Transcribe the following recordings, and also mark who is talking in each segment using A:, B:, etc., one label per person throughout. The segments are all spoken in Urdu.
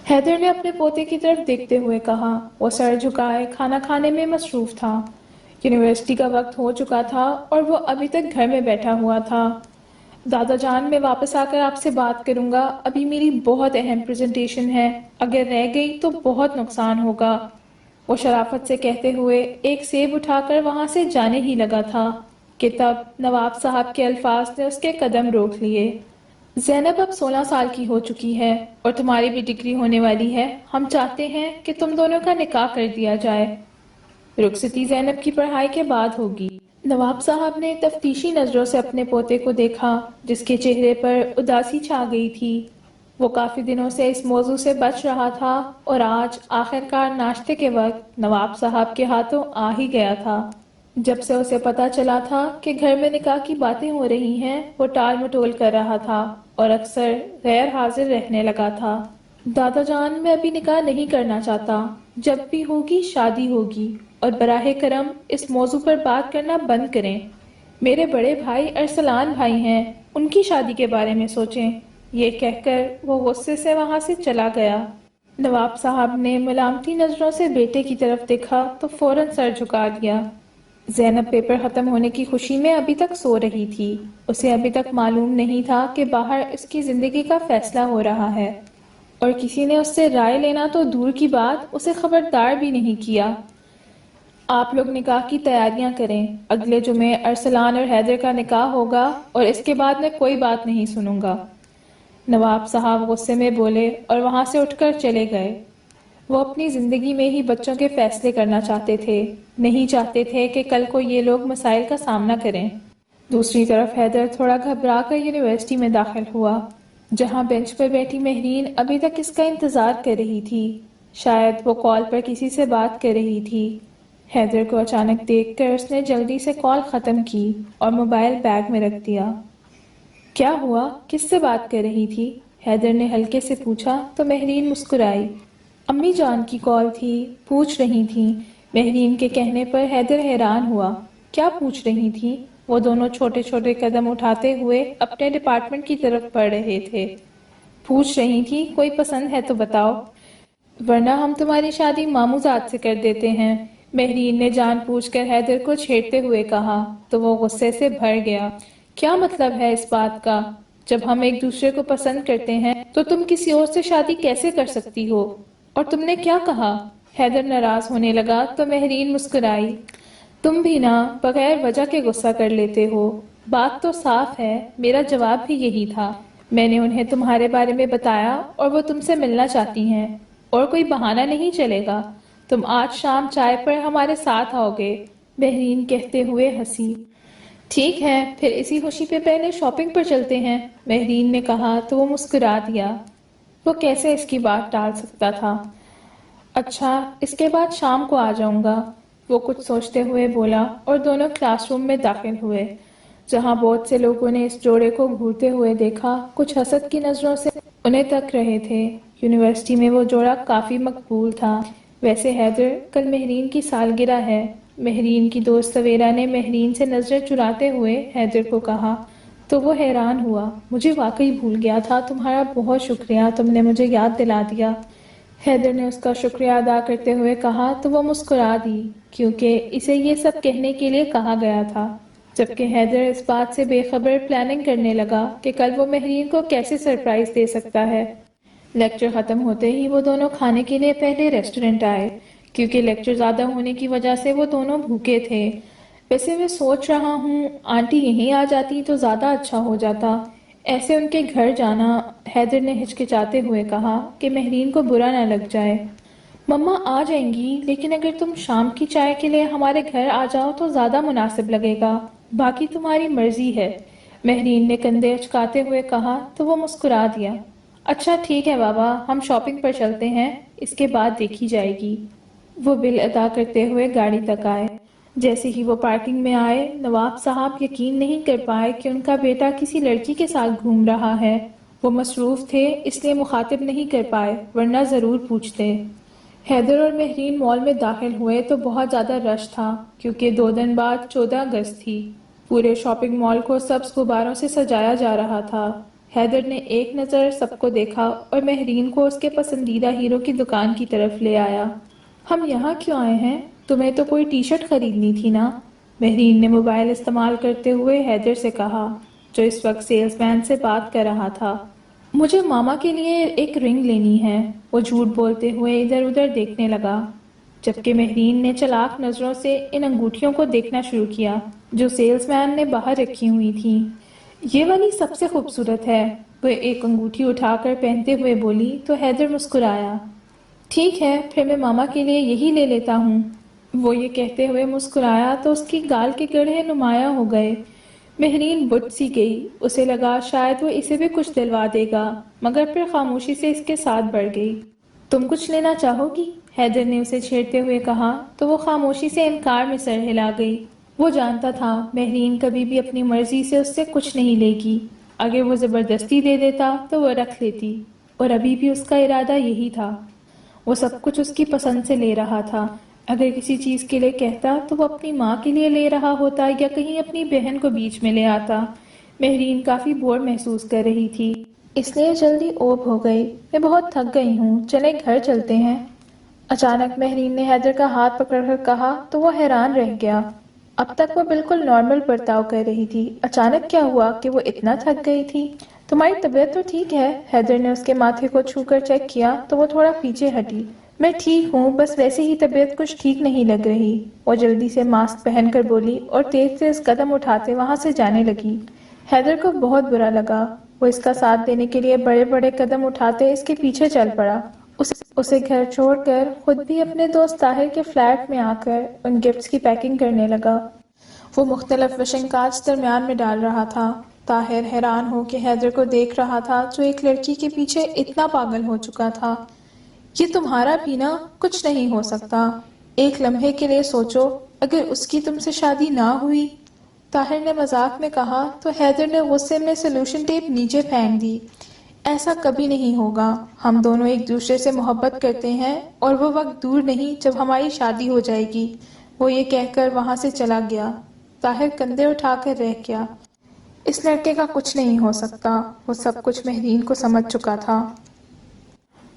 A: حیدر نے اپنے پوتے کی طرف دیکھتے ہوئے کہا۔ وہ سر جھکائے کھانا کھانے میں مصروف تھا۔ یونیورسٹی کا وقت ہو چکا تھا اور وہ ابھی تک گھر میں بیٹھا ہوا تھا۔ دادا جان، میں واپس آ کر آپ سے بات کروں گا، ابھی میری بہت اہم پریزنٹیشن ہے، اگر رہ گئی تو بہت نقصان ہوگا، وہ شرافت سے کہتے ہوئے ایک سیب اٹھا کر وہاں سے جانے ہی لگا تھا کہ تب نواب صاحب کے الفاظ نے اس کے قدم روک لیے۔ زینب اب 16 سال کی ہو چکی ہے اور تمہاری بھی ڈگری ہونے والی ہے، ہم چاہتے ہیں کہ تم دونوں کا نکاح کر دیا جائے۔ رخصتی زینب کی پڑھائی کے بعد ہوگی۔ نواب صاحب نے تفتیشی نظروں سے اپنے پوتے کو دیکھا جس کے چہرے پر اداسی چھا گئی تھی۔ وہ کافی دنوں سے اس موضوع سے بچ رہا تھا اور آج آخرکار ناشتے کے وقت نواب صاحب کے ہاتھوں آ ہی گیا تھا۔ جب سے اسے پتا چلا تھا کہ گھر میں نکاح کی باتیں ہو رہی ہیں، وہ ٹال مٹول کر رہا تھا اور اکثر غیر حاضر رہنے لگا تھا۔ دادا جان، میں ابھی نکاح نہیں کرنا چاہتا، جب بھی ہوگی شادی ہوگی، اور براہ کرم اس موضوع پر بات کرنا بند کریں۔ میرے بڑے بھائی ارسلان بھائی ہیں، ان کی شادی کے بارے میں سوچیں۔ یہ کہہ کر وہ غصے سے وہاں سے چلا گیا۔ نواب صاحب نے ملامتی نظروں سے بیٹے کی طرف دیکھا تو فوراً سر جھکا دیا۔ زینب پیپر ختم ہونے کی خوشی میں ابھی تک سو رہی تھی۔ اسے ابھی تک معلوم نہیں تھا کہ باہر اس کی زندگی کا فیصلہ ہو رہا ہے، اور کسی نے اس سے رائے لینا تو دور کی بات، اسے خبردار بھی نہیں کیا۔ آپ لوگ نکاح کی تیاریاں کریں، اگلے جمعے ارسلان اور حیدر کا نکاح ہوگا اور اس کے بعد میں کوئی بات نہیں سنوں گا۔ نواب صاحب غصے میں بولے اور وہاں سے اٹھ کر چلے گئے۔ وہ اپنی زندگی میں ہی بچوں کے فیصلے کرنا چاہتے تھے، نہیں چاہتے تھے کہ کل کو یہ لوگ مسائل کا سامنا کریں۔ دوسری طرف حیدر تھوڑا گھبرا کر یونیورسٹی میں داخل ہوا، جہاں بینچ پر بیٹھی مہرین ابھی تک اس کا انتظار کر رہی تھی۔ شاید وہ کال پر کسی سے بات کر رہی تھی۔ حیدر کو اچانک دیکھ کر اس نے جلدی سے کال ختم کی اور موبائل بیگ میں رکھ دیا۔ کیا ہوا؟ کس سے بات کر رہی تھی؟ حیدر نے ہلکے سے پوچھا تو مہرین مسکرائی۔ امی جان کی کال تھی، پوچھ رہی تھیں۔ مہرین کے کہنے پر حیدر حیران ہوا۔ کیا پوچھ رہی تھی؟ وہ دونوں چھوٹے چھوٹے قدم اٹھاتے ہوئے اپنے ڈپارٹمنٹ کی طرف بڑھ رہے تھے۔ پوچھ رہی تھی کوئی پسند ہے تو بتاؤ، ورنہ ہم تمہاری شادی ماموزاد سے کر دیتے ہیں، مہرین نے جان پوچھ کر حیدر کو چھیڑتے ہوئے کہا تو وہ غصے سے بھر گیا۔ کیا مطلب ہے اس بات کا؟ جب ہم ایک دوسرے کو پسند کرتے ہیں تو تم کسی اور سے شادی کیسے کر سکتی ہو؟ اور تم نے کیا کہا؟ حیدر ناراض ہونے لگا تو مہرین مسکرائی۔ تم بھی نا بغیر وجہ کے غصہ کر لیتے ہو، بات تو صاف ہے، میرا جواب بھی یہی تھا۔ میں نے انہیں تمہارے بارے میں بتایا اور وہ تم سے ملنا چاہتی ہیں، اور کوئی بہانہ نہیں چلے گا، تم آج شام چائے پر ہمارے ساتھ آؤ گے، مہرین کہتے ہوئے ہنسی۔ ٹھیک ہے، پھر اسی خوشی پہ پہلے شاپنگ پر چلتے ہیں، مہرین نے کہا تو وہ مسکرا دیا۔ وہ کیسے اس کی بات ٹال سکتا تھا؟ اچھا، اس کے بعد شام کو آ جاؤں گا، وہ کچھ سوچتے ہوئے بولا، اور دونوں کلاس روم میں داخل ہوئے، جہاں بہت سے لوگوں نے اس جوڑے کو گھورتے ہوئے دیکھا، کچھ حسد کی نظروں سے انہیں تک رہے تھے۔ یونیورسٹی میں وہ جوڑا کافی مقبول تھا۔ ویسے حیدر، کل مہرین کی سالگرہ ہے، مہرین کی دوست سویرا نے مہرین سے نظریں چراتے ہوئے حیدر کو کہا تو وہ حیران ہوا۔ مجھے واقعی بھول گیا تھا، تمہارا بہت شکریہ، تم نے مجھے یاد دلا دیا۔ حیدر نے اس کا شکریہ ادا کرتے ہوئے کہا تو وہ مسکرا دی، کیونکہ اسے یہ سب کہنے کے لیے کہا گیا تھا، جبکہ حیدر اس بات سے بے خبر پلاننگ کرنے لگا کہ کل وہ مہرین کو کیسے سرپرائز دے سکتا ہے۔ لیکچر ختم ہوتے ہی وہ دونوں کھانے کے لیے پہلے ریسٹورنٹ آئے، کیونکہ لیکچر زیادہ ہونے کی وجہ سے وہ دونوں بھوکے تھے۔ ویسے میں سوچ رہا ہوں آنٹی یہیں آ جاتی تو زیادہ اچھا ہو جاتا، ایسے ان کے گھر جانا، حیدر نے ہچکچاتے ہوئے کہا کہ مہرین کو برا نہ لگ جائے۔ مما آ جائیں گی، لیکن اگر تم شام کی چائے کے لیے ہمارے گھر آ جاؤ تو زیادہ مناسب لگے گا، باقی تمہاری مرضی ہے، مہرین نے کندھے اچکاتے ہوئے کہا تو وہ مسکرا دیا۔ اچھا ٹھیک ہے بابا، ہم شاپنگ پر چلتے ہیں، اس کے بعد دیکھی جائے گی۔ وہ بل ادا کرتے ہوئے گاڑی تک آئے۔ جیسے ہی وہ پارکنگ میں آئے، نواب صاحب یقین نہیں کر پائے کہ ان کا بیٹا کسی لڑکی کے ساتھ گھوم رہا ہے۔ وہ مصروف تھے اس لیے مخاطب نہیں کر پائے، ورنہ ضرور پوچھتے۔ حیدر اور مہرین مال میں داخل ہوئے تو بہت زیادہ رش تھا، کیونکہ 2 دن بعد 14 اگست تھی۔ پورے شاپنگ مال کو سبز غباروں سے سجایا جا رہا تھا۔ حیدر نے ایک نظر سب کو دیکھا اور مہرین کو اس کے پسندیدہ ہیرو کی دکان کی طرف لے آیا۔ ہم یہاں کیوں آئے ہیں؟ تمہیں تو کوئی ٹی شرٹ خریدنی تھی نا؟ مہرین نے موبائل استعمال کرتے ہوئے حیدر سے کہا، جو اس وقت سیلز مین سے بات کر رہا تھا۔ مجھے ماما کے لیے ایک رنگ لینی ہے۔ وہ جھوٹ بولتے ہوئے ادھر ادھر دیکھنے لگا، جبکہ مہرین نے چلاک نظروں سے ان انگوٹھیوں کو دیکھنا شروع کیا جو سیلز مین نے باہر رکھی ہوئی تھیں۔ یہ والی سب سے خوبصورت ہے، وہ ایک انگوٹھی اٹھا کر پہنتے ہوئے بولی تو حیدر مسکرایا۔ ٹھیک ہے، پھر میں ماما کے لیے یہی لے لیتا ہوں۔ وہ یہ کہتے ہوئے مسکرایا تو اس کی گال کے گڑھے نمایاں ہو گئے۔ مہرین بٹ سی گئی، اسے لگا شاید وہ اسے بھی کچھ دلوا دے گا، مگر پھر خاموشی سے اس کے ساتھ بڑھ گئی۔ تم کچھ لینا چاہو گی؟ حیدر نے اسے چھیڑتے ہوئے کہا تو وہ خاموشی سے انکار میں سر ہلا گئی۔ وہ جانتا تھا مہرین کبھی بھی اپنی مرضی سے اس سے کچھ نہیں لے گی، اگر وہ زبردستی دے دیتا تو وہ رکھ لیتی، اور ابھی بھی اس کا ارادہ یہی تھا۔ وہ سب کچھ اس کی پسند سے لے رہا تھا۔ اگر کسی چیز کے لیے کہتا تو وہ اپنی ماں کے لیے لے رہا ہوتا یا کہیں اپنی بہن کو بیچ میں لے آتا۔ مہرین کافی بور محسوس کر رہی تھی، اس لیے جلدی اوب ہو گئی۔ میں بہت تھک گئی ہوں، چلیں گھر چلتے ہیں۔ اچانک مہرین نے حیدر کا ہاتھ پکڑ کر کہا تو وہ حیران رہ گیا۔ اب تک وہ بالکل نارمل برتاؤ کر رہی تھی، اچانک کیا ہوا کہ وہ اتنا تھک گئی تھی؟ تمہاری طبیعت تو ٹھیک ہے؟ حیدر نے اس کے ماتھے کو چھو کر چیک کیا تو وہ تھوڑا پیچھے ہٹی۔ میں ٹھیک ہوں، بس ویسے ہی طبیعت کچھ ٹھیک نہیں لگ رہی۔ وہ جلدی سے ماسک پہن کر بولی اور تیز تیز قدم اٹھاتے وہاں سے جانے لگی۔ حیدر کو بہت برا لگا، وہ اس کا ساتھ دینے کے لیے بڑے بڑے قدم اٹھاتے اس کے پیچھے چل پڑا۔ اسے گھر چھوڑ کر خود بھی اپنے دوست طاہر کے فلیٹ میں آ کر ان گفٹس کی پیکنگ کرنے لگا۔ وہ مختلف وشنگ کارڈز درمیان میں ڈال رہا تھا۔ طاہر حیران ہو کے حیدر کو دیکھ رہا تھا جو ایک لڑکی کے پیچھے اتنا پاگل ہو چکا تھا۔ یہ تمہارا بھی نا کچھ نہیں ہو سکتا، ایک لمحے کے لیے سوچو اگر اس کی تم سے شادی نہ ہوئی، طاہر نے مذاق میں کہا تو حیدر نے غصے میں سلوشن ٹیپ نیچے پھینک دی۔ ایسا کبھی نہیں ہوگا، ہم دونوں ایک دوسرے سے محبت کرتے ہیں اور وہ وقت دور نہیں جب ہماری شادی ہو جائے گی۔ وہ یہ کہہ کر وہاں سے چلا گیا۔ طاہر کندھے اٹھا کر رہ گیا۔ اس لڑکے کا کچھ نہیں ہو سکتا، وہ سب کچھ مہرین کو سمجھ چکا تھا۔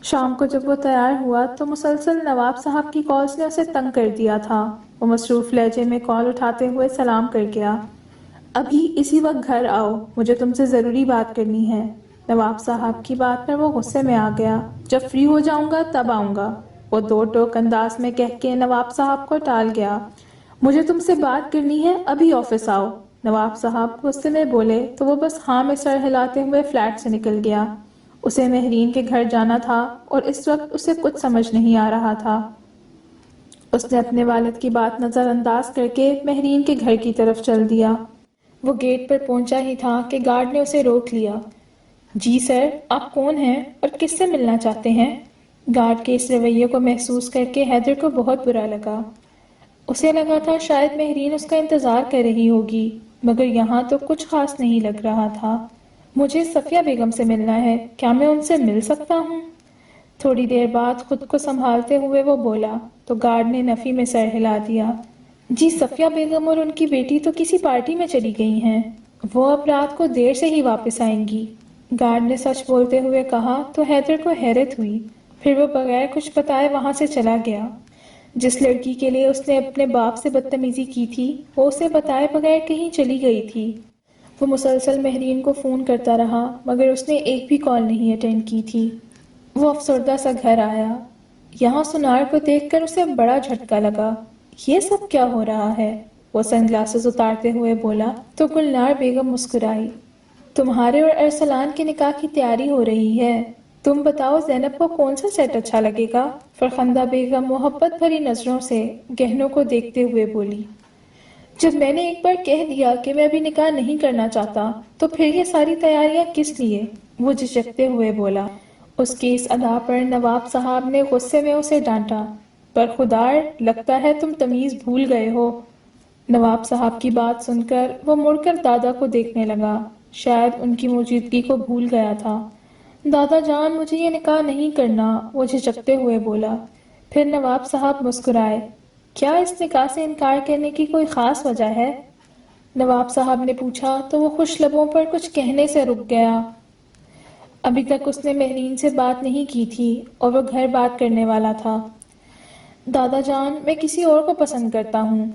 A: شام کو جب وہ تیار ہوا تو مسلسل نواب صاحب کی کالز نے اسے تنگ کر دیا تھا۔ وہ مصروف لہجے میں کال اٹھاتے ہوئے سلام کر گیا۔ ابھی اسی وقت گھر آؤ، مجھے تم سے ضروری بات کرنی ہے۔ نواب صاحب کی بات پر وہ غصے میں آ گیا۔ جب فری ہو جاؤں گا تب آؤں گا، وہ دو ٹوک انداز میں کہہ کے نواب صاحب کو ٹال گیا۔ مجھے تم سے بات کرنی ہے، ابھی آفس آؤ، نواب صاحب غصے میں بولے تو وہ بس ہاں میں سر ہلاتے ہوئے فلیٹ سے نکل گیا۔ اسے مہرین کے گھر جانا تھا اور اس وقت اسے کچھ سمجھ نہیں آ رہا تھا۔ اس نے اپنے والد کی بات نظر انداز کر کے مہرین کے گھر کی طرف چل دیا۔ وہ گیٹ پر پہنچا ہی تھا کہ گارڈ نے اسے روک لیا۔ جی سر، آپ کون ہیں اور کس سے ملنا چاہتے ہیں؟ گارڈ کے اس رویے کو محسوس کر کے حیدر کو بہت برا لگا۔ اسے لگا تھا شاید مہرین اس کا انتظار کر رہی ہوگی، مگر یہاں تو کچھ خاص نہیں لگ رہا تھا۔ مجھے صفیہ بیگم سے ملنا ہے، کیا میں ان سے مل سکتا ہوں؟ تھوڑی دیر بعد خود کو سنبھالتے ہوئے وہ بولا تو گارڈ نے نفی میں سر ہلا دیا۔ جی صفیہ بیگم اور ان کی بیٹی تو کسی پارٹی میں چلی گئی ہیں، وہ اب رات کو دیر سے ہی واپس آئیں گی، گارڈ نے سچ بولتے ہوئے کہا تو حیدر کو حیرت ہوئی۔ پھر وہ بغیر کچھ بتائے وہاں سے چلا گیا۔ جس لڑکی کے لیے اس نے اپنے باپ سے بدتمیزی کی تھی وہ اسے بتائے بغیر کہیں چلی گئی تھی۔ وہ مسلسل مہرین کو فون کرتا رہا مگر اس نے ایک بھی کال نہیں اٹینڈ کی تھی۔ وہ افسردہ سا گھر آیا۔ یہاں سنار کو دیکھ کر اسے بڑا جھٹکا لگا۔ یہ سب کیا ہو رہا ہے؟ وہ سن گلاسز اتارتے ہوئے بولا تو گلنار بیگم مسکرائی۔ تمہارے اور ارسلان کے نکاح کی تیاری ہو رہی ہے، تم بتاؤ زینب کو کون سا سیٹ اچھا لگے گا؟ فرخندہ بیگم محبت بھری نظروں سے گہنوں کو دیکھتے ہوئے بولی۔ جب میں نے ایک بار کہہ دیا کہ میں ابھی نکاح نہیں کرنا چاہتا تو پھر یہ ساری تیاریاں کس لیے؟ وہ جھجکتے ہوئے بولا۔ اس کی اس ادا پر نواب صاحب نے غصے میں اسے ڈانٹا۔ برخودار، لگتا ہے تم تمیز بھول گئے ہو۔ نواب صاحب کی بات سن کر وہ مڑ کر دادا کو دیکھنے لگا، شاید ان کی موجودگی کو بھول گیا تھا۔ دادا جان، مجھے یہ نکاح نہیں کرنا، وہ جھجکتے ہوئے بولا۔ پھر نواب صاحب مسکرائے۔ کیا اس نکاح سے انکار کرنے کی کوئی خاص وجہ ہے؟ نواب صاحب نے پوچھا تو وہ خوش لبوں پر کچھ کہنے سے رک گیا۔ ابھی تک اس نے مہرین سے بات نہیں کی تھی اور وہ گھر بات کرنے والا تھا۔ دادا جان، میں کسی اور کو پسند کرتا ہوں،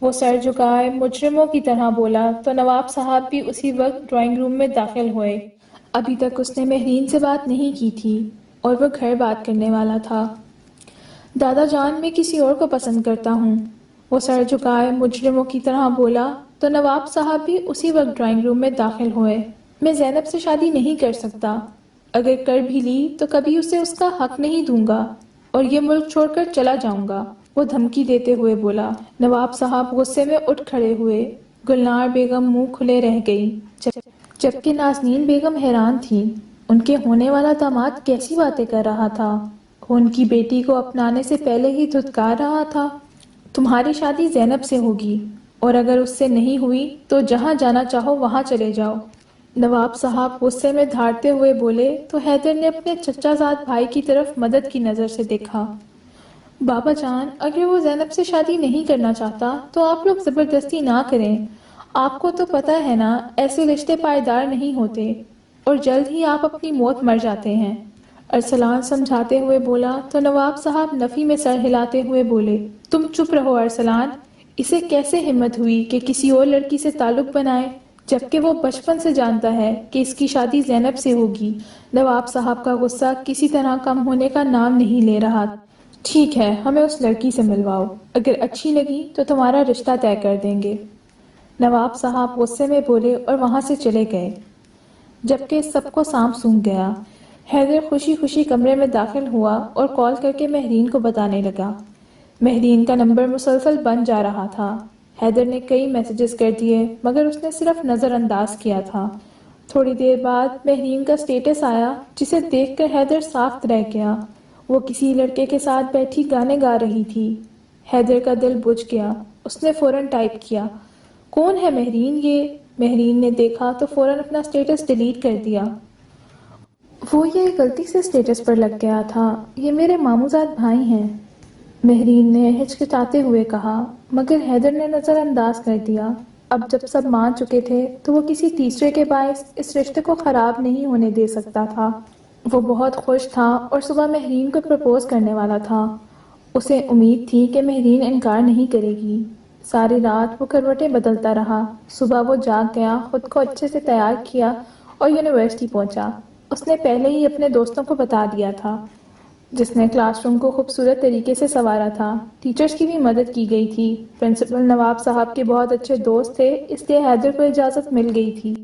A: وہ سر جھکائے مجرموں کی طرح بولا تو نواب صاحب بھی اسی وقت ڈرائنگ روم میں داخل ہوئے۔ ابھی تک اس نے مہرین سے بات نہیں کی تھی اور وہ گھر بات کرنے والا تھا۔ دادا جان، میں کسی اور کو پسند کرتا ہوں، وہ سر جھکائے مجرموں کی طرح بولا تو نواب صاحب بھی اسی وقت ڈرائنگ روم میں داخل ہوئے۔ میں زینب سے شادی نہیں کر سکتا، اگر کر بھی لی تو کبھی اسے اس کا حق نہیں دوں گا اور یہ ملک چھوڑ کر چلا جاؤں گا، وہ دھمکی دیتے ہوئے بولا۔ نواب صاحب غصے میں اٹھ کھڑے ہوئے۔ گلنار بیگم منہ کھلے رہ گئی، جبکہ نازنین بیگم حیران تھی۔ ان کے ہونے والا داماد کیسی باتیں کر رہا تھا؟ وہ ان کی بیٹی کو اپنانے سے پہلے ہی دھتکار رہا تھا۔ تمہاری شادی زینب سے ہوگی اور اگر اس سے نہیں ہوئی تو جہاں جانا چاہو وہاں چلے جاؤ، نواب صاحب غصے میں دھاڑتے ہوئے بولے تو حیدر نے اپنے چچا زاد بھائی کی طرف مدد کی نظر سے دیکھا۔ بابا جان، اگر وہ زینب سے شادی نہیں کرنا چاہتا تو آپ لوگ زبردستی نہ کریں، آپ کو تو پتہ ہے نا ایسے رشتے پائیدار نہیں ہوتے اور جلد ہی آپ اپنی موت مر جاتے ہیں، ارسلان سمجھاتے ہوئے بولا تو نواب صاحب نفی میں سر ہلاتے ہوئے بولے، تم چپ رہو ارسلان، اسے کیسے ہمت ہوئی کہ کسی اور لڑکی سے تعلق بنائے جبکہ وہ بچپن سے جانتا ہے کہ اس کی شادی زینب سے ہوگی۔ نواب صاحب کا غصہ کسی طرح کم ہونے کا نام نہیں لے رہا۔ ٹھیک ہے، ہمیں اس لڑکی سے ملواؤ، اگر اچھی لگی تو تمہارا رشتہ طے کر دیں گے، نواب صاحب غصے میں بولے اور وہاں سے چلے گئے، جبکہ سب کو سانپ سونگھ گیا۔ حیدر خوشی خوشی کمرے میں داخل ہوا اور کال کر کے مہرین کو بتانے لگا۔ مہرین کا نمبر مسلسل بند جا رہا تھا۔ حیدر نے کئی میسیجز کر دیے مگر اس نے صرف نظر انداز کیا تھا۔ تھوڑی دیر بعد مہرین کا سٹیٹس آیا جسے دیکھ کر حیدر ساخت رہ گیا۔ وہ کسی لڑکے کے ساتھ بیٹھی گانے گا رہی تھی۔ حیدر کا دل بجھ گیا، اس نے فوراً ٹائپ کیا، کون ہے مہرین یہ؟ مہرین نے دیکھا تو فوراً اپنا سٹیٹس ڈیلیٹ کر دیا۔ وہ یہ غلطی سے سٹیٹس پر لگ گیا تھا، یہ میرے ماموزاد بھائی ہیں، مہرین نے ہچکچاتے ہوئے کہا، مگر حیدر نے نظر انداز کر دیا۔ اب جب سب مان چکے تھے تو وہ کسی تیسرے کے باعث اس رشتے کو خراب نہیں ہونے دے سکتا تھا۔ وہ بہت خوش تھا اور صبح مہرین کو پرپوز کرنے والا تھا۔ اسے امید تھی کہ مہرین انکار نہیں کرے گی۔ ساری رات وہ کروٹیں بدلتا رہا۔ صبح وہ جاگ گیا، خود کو اچھے سے تیار کیا اور یونیورسٹی پہنچا۔ اس نے پہلے ہی اپنے دوستوں کو بتا دیا تھا، جس نے کلاس روم کو خوبصورت طریقے سے سنوارا تھا۔ ٹیچرز کی بھی مدد کی گئی تھی۔ پرنسپل نواب صاحب کے بہت اچھے دوست تھے، اس لیے حیدر کو اجازت مل گئی تھی۔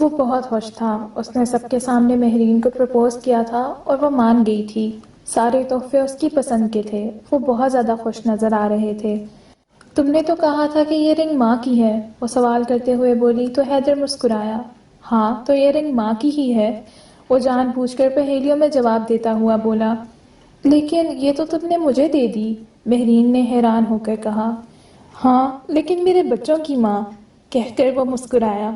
A: وہ بہت خوش تھا، اس نے سب کے سامنے مہرین کو پرپوز کیا تھا اور وہ مان گئی تھی۔ سارے تحفے اس کی پسند کے تھے، وہ بہت زیادہ خوش نظر آ رہے تھے۔ تم نے تو کہا تھا کہ یہ رنگ ماں کی ہے، وہ سوال کرتے ہوئے بولی تو حیدر مسکرایا۔ ہاں تو یہ رنگ ماں کی ہی ہے، وہ جان بوجھ کر پہیلیوں میں جواب دیتا ہوا بولا۔ لیکن یہ تو تم نے مجھے دے دی، مہرین نے حیران ہو کر کہا۔ ہاں لیکن میرے بچوں کی ماں، کہہ کر وہ مسکرایا۔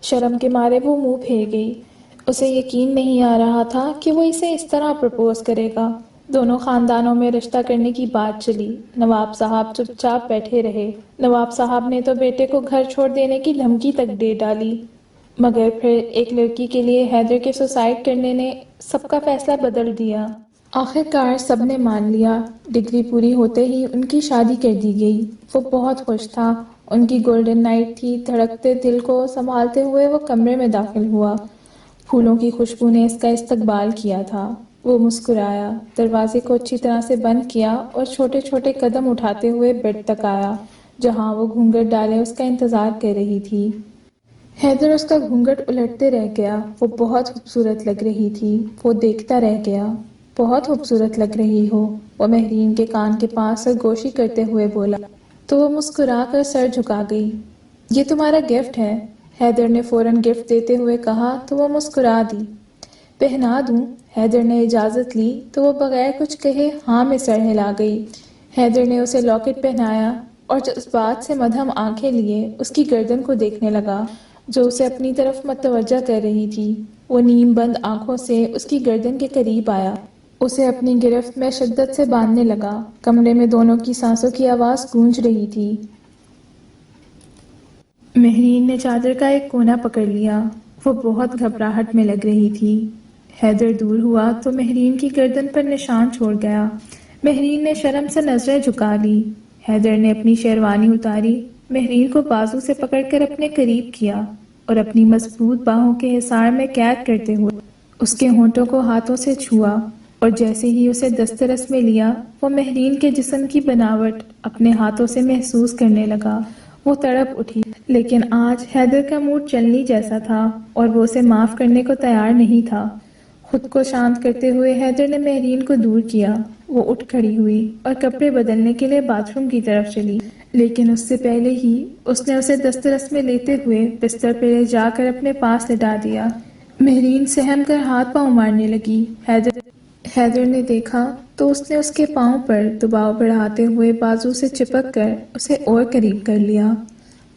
A: شرم کے مارے وہ منہ پھیر گئی، اسے یقین نہیں آ رہا تھا کہ وہ اسے اس طرح پرپوز کرے گا۔ دونوں خاندانوں میں رشتہ کرنے کی بات چلی۔ نواب صاحب چپ چاپ بیٹھے رہے۔ نواب صاحب نے تو بیٹے کو گھر چھوڑ دینے کی دھمکی تک دے ڈالی، مگر پھر ایک لڑکی کے لیے حیدر کے سوسائڈ کرنے نے سب کا فیصلہ بدل دیا۔ آخر کار سب نے مان لیا۔ ڈگری پوری ہوتے ہی ان کی شادی کر دی گئی۔ وہ بہت خوش تھا، ان کی گولڈن نائٹ تھی۔ دھڑکتے دل کو سنبھالتے ہوئے وہ کمرے میں داخل ہوا۔ پھولوں کی خوشبو نے اس کا استقبال کیا تھا۔ وہ مسکرایا، دروازے کو اچھی طرح سے بند کیا اور چھوٹے چھوٹے قدم اٹھاتے ہوئے بیڈ تک آیا، جہاں وہ گھونگھٹ ڈالے اس کا انتظار کر رہی تھی۔ حیدر اس کا گھونگھٹ الٹتے رہ گیا۔ وہ بہت خوبصورت لگ رہی تھی، وہ دیکھتا رہ گیا۔ بہت خوبصورت لگ رہی ہو، وہ مہرین کے کان کے پاس سرگوشی کرتے ہوئے بولا، تو وہ مسکرا کر سر جھکا گئی۔ یہ تمہارا گفٹ ہے، حیدر نے فوراً گفٹ دیتے ہوئے کہا تو وہ مسکرا دی۔ پہنا دوں؟ حیدر نے اجازت لی تو وہ بغیر کچھ کہے ہاں میں سر ہلا گئی۔ حیدر نے اسے لاکٹ پہنایا اور جذبات سے مدھم آنکھیں لیے اس کی گردن کو دیکھنے لگا جو اسے اپنی طرف متوجہ کر رہی تھی۔ وہ نیم بند آنکھوں سے اس کی گردن کے قریب آیا، اسے اپنی گرفت میں شدت سے باندھنے لگا۔ کمرے میں دونوں کی سانسوں کی آواز گونج رہی تھی۔ مہرین نے چادر کا ایک کونا پکڑ لیا، وہ بہت گھبراہٹ میں لگ رہی تھی۔ حیدر دور ہوا تو مہرین کی گردن پر نشان چھوڑ گیا۔ مہرین نے شرم سے نظریں جھکا لی۔ حیدر نے اپنی شیروانی اتاری، مہرین کو بازو سے پکڑ کر اپنے قریب کیا اور اپنی مضبوط باہوں کے حصار میں قید کرتے ہوئے اس کے ہونٹوں کو ہاتھوں سے چھوا، اور جیسے ہی اسے دسترس میں لیا وہ مہرین کے جسم کی بناوٹ اپنے ہاتھوں سے محسوس کرنے لگا۔ وہ تڑپ اٹھی، لیکن آج حیدر کا موڈ چلنی جیسا تھا اور وہ اسے معاف کرنے کو تیار نہیں تھا۔ خود کو شانت کرتے ہوئے حیدر نے مہرین کو دور کیا۔ وہ اٹھ کھڑی ہوئی اور کپڑے بدلنے کے لیے باتھ روم کی طرف چلی، لیکن اس سے پہلے ہی اس نے اسے دسترس میں لیتے ہوئے بستر پہ لے جا کر اپنے پاس لٹا دیا۔ مہرین سہم کر ہاتھ پاؤں مارنے لگی۔ حیدر نے دیکھا تو اس نے اس کے پاؤں پر دباؤ بڑھاتے ہوئے بازو سے چپک کر اسے اور قریب کر لیا۔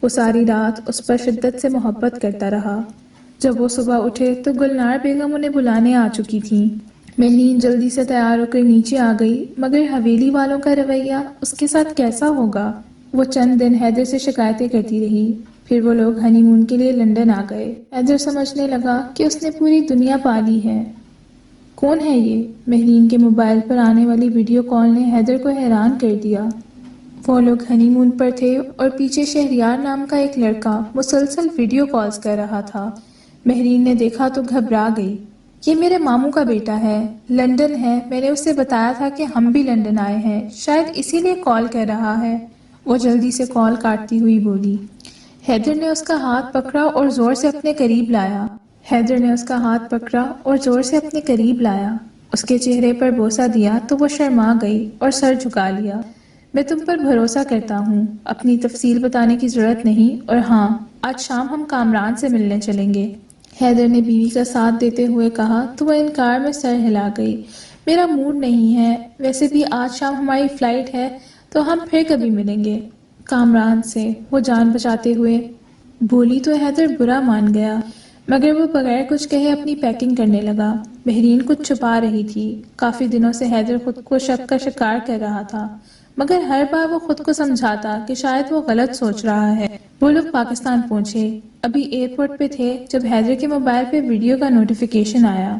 A: وہ ساری رات اس پر شدت سے محبت کرتا رہا۔ جب وہ صبح اٹھے تو گلنار بیگم انہیں بلانے آ چکی تھیں۔ مہرین جلدی سے تیار ہو کر نیچے آ گئی، مگر حویلی والوں کا رویہ اس کے ساتھ کیسا ہوگا؟ وہ چند دن حیدر سے شکایتیں کرتی رہی، پھر وہ لوگ ہنی مون کے لیے لندن آ گئے۔ حیدر سمجھنے لگا کہ اس نے پوری دنیا پا لی ہے۔ کون ہے یہ؟ مہرین کے موبائل پر آنے والی ویڈیو کال نے حیدر کو حیران کر دیا۔ وہ لوگ ہنی مون پر تھے اور پیچھے شہریار نام کا ایک لڑکا مسلسل ویڈیو کالز کر رہا تھا۔ مہرین نے دیکھا تو گھبرا گئی۔ یہ میرے ماموں کا بیٹا ہے، لندن ہے، میں نے اسے بتایا تھا کہ ہم بھی لندن آئے ہیں، شاید اسی لیے کال کر رہا ہے۔ وہ جلدی سے کال کاٹتی ہوئی بولی۔ حیدر نے اس کا ہاتھ پکڑا اور زور سے اپنے قریب لایا۔ اس کے چہرے پر بوسہ دیا تو وہ شرما گئی اور سر جھکا لیا۔ میں تم پر بھروسہ کرتا ہوں، اپنی تفصیل بتانے کی ضرورت نہیں، اور ہاں، آج شام ہم کامران سے ملنے چلیں گے۔ حیدر نے بیوی کا ساتھ دیتے ہوئے کہا تو وہ انکار میں سر ہلا گئی۔ میرا موڈ نہیں ہے، ویسے بھی آج شام ہماری فلائٹ ہے تو ہم پھر کبھی ملیں گے۔ کامران سے، وہ جان بچاتے ہوئے بولی تو حیدر برا مان گیا، مگر وہ بغیر کچھ کہے اپنی پیکنگ کرنے لگا۔ مہرین کچھ چھپا رہی تھی۔ کافی دنوں سے حیدر خود کو شک کا شکار کر رہا تھا، مگر ہر بار وہ خود کو سمجھاتا کہ شاید وہ غلط سوچ رہا ہے۔ وہ لوگ پاکستان پہنچے، ابھی ایئرپورٹ پہ تھے جب حیدر کے موبائل پہ ویڈیو کا نوٹیفیکیشن آیا۔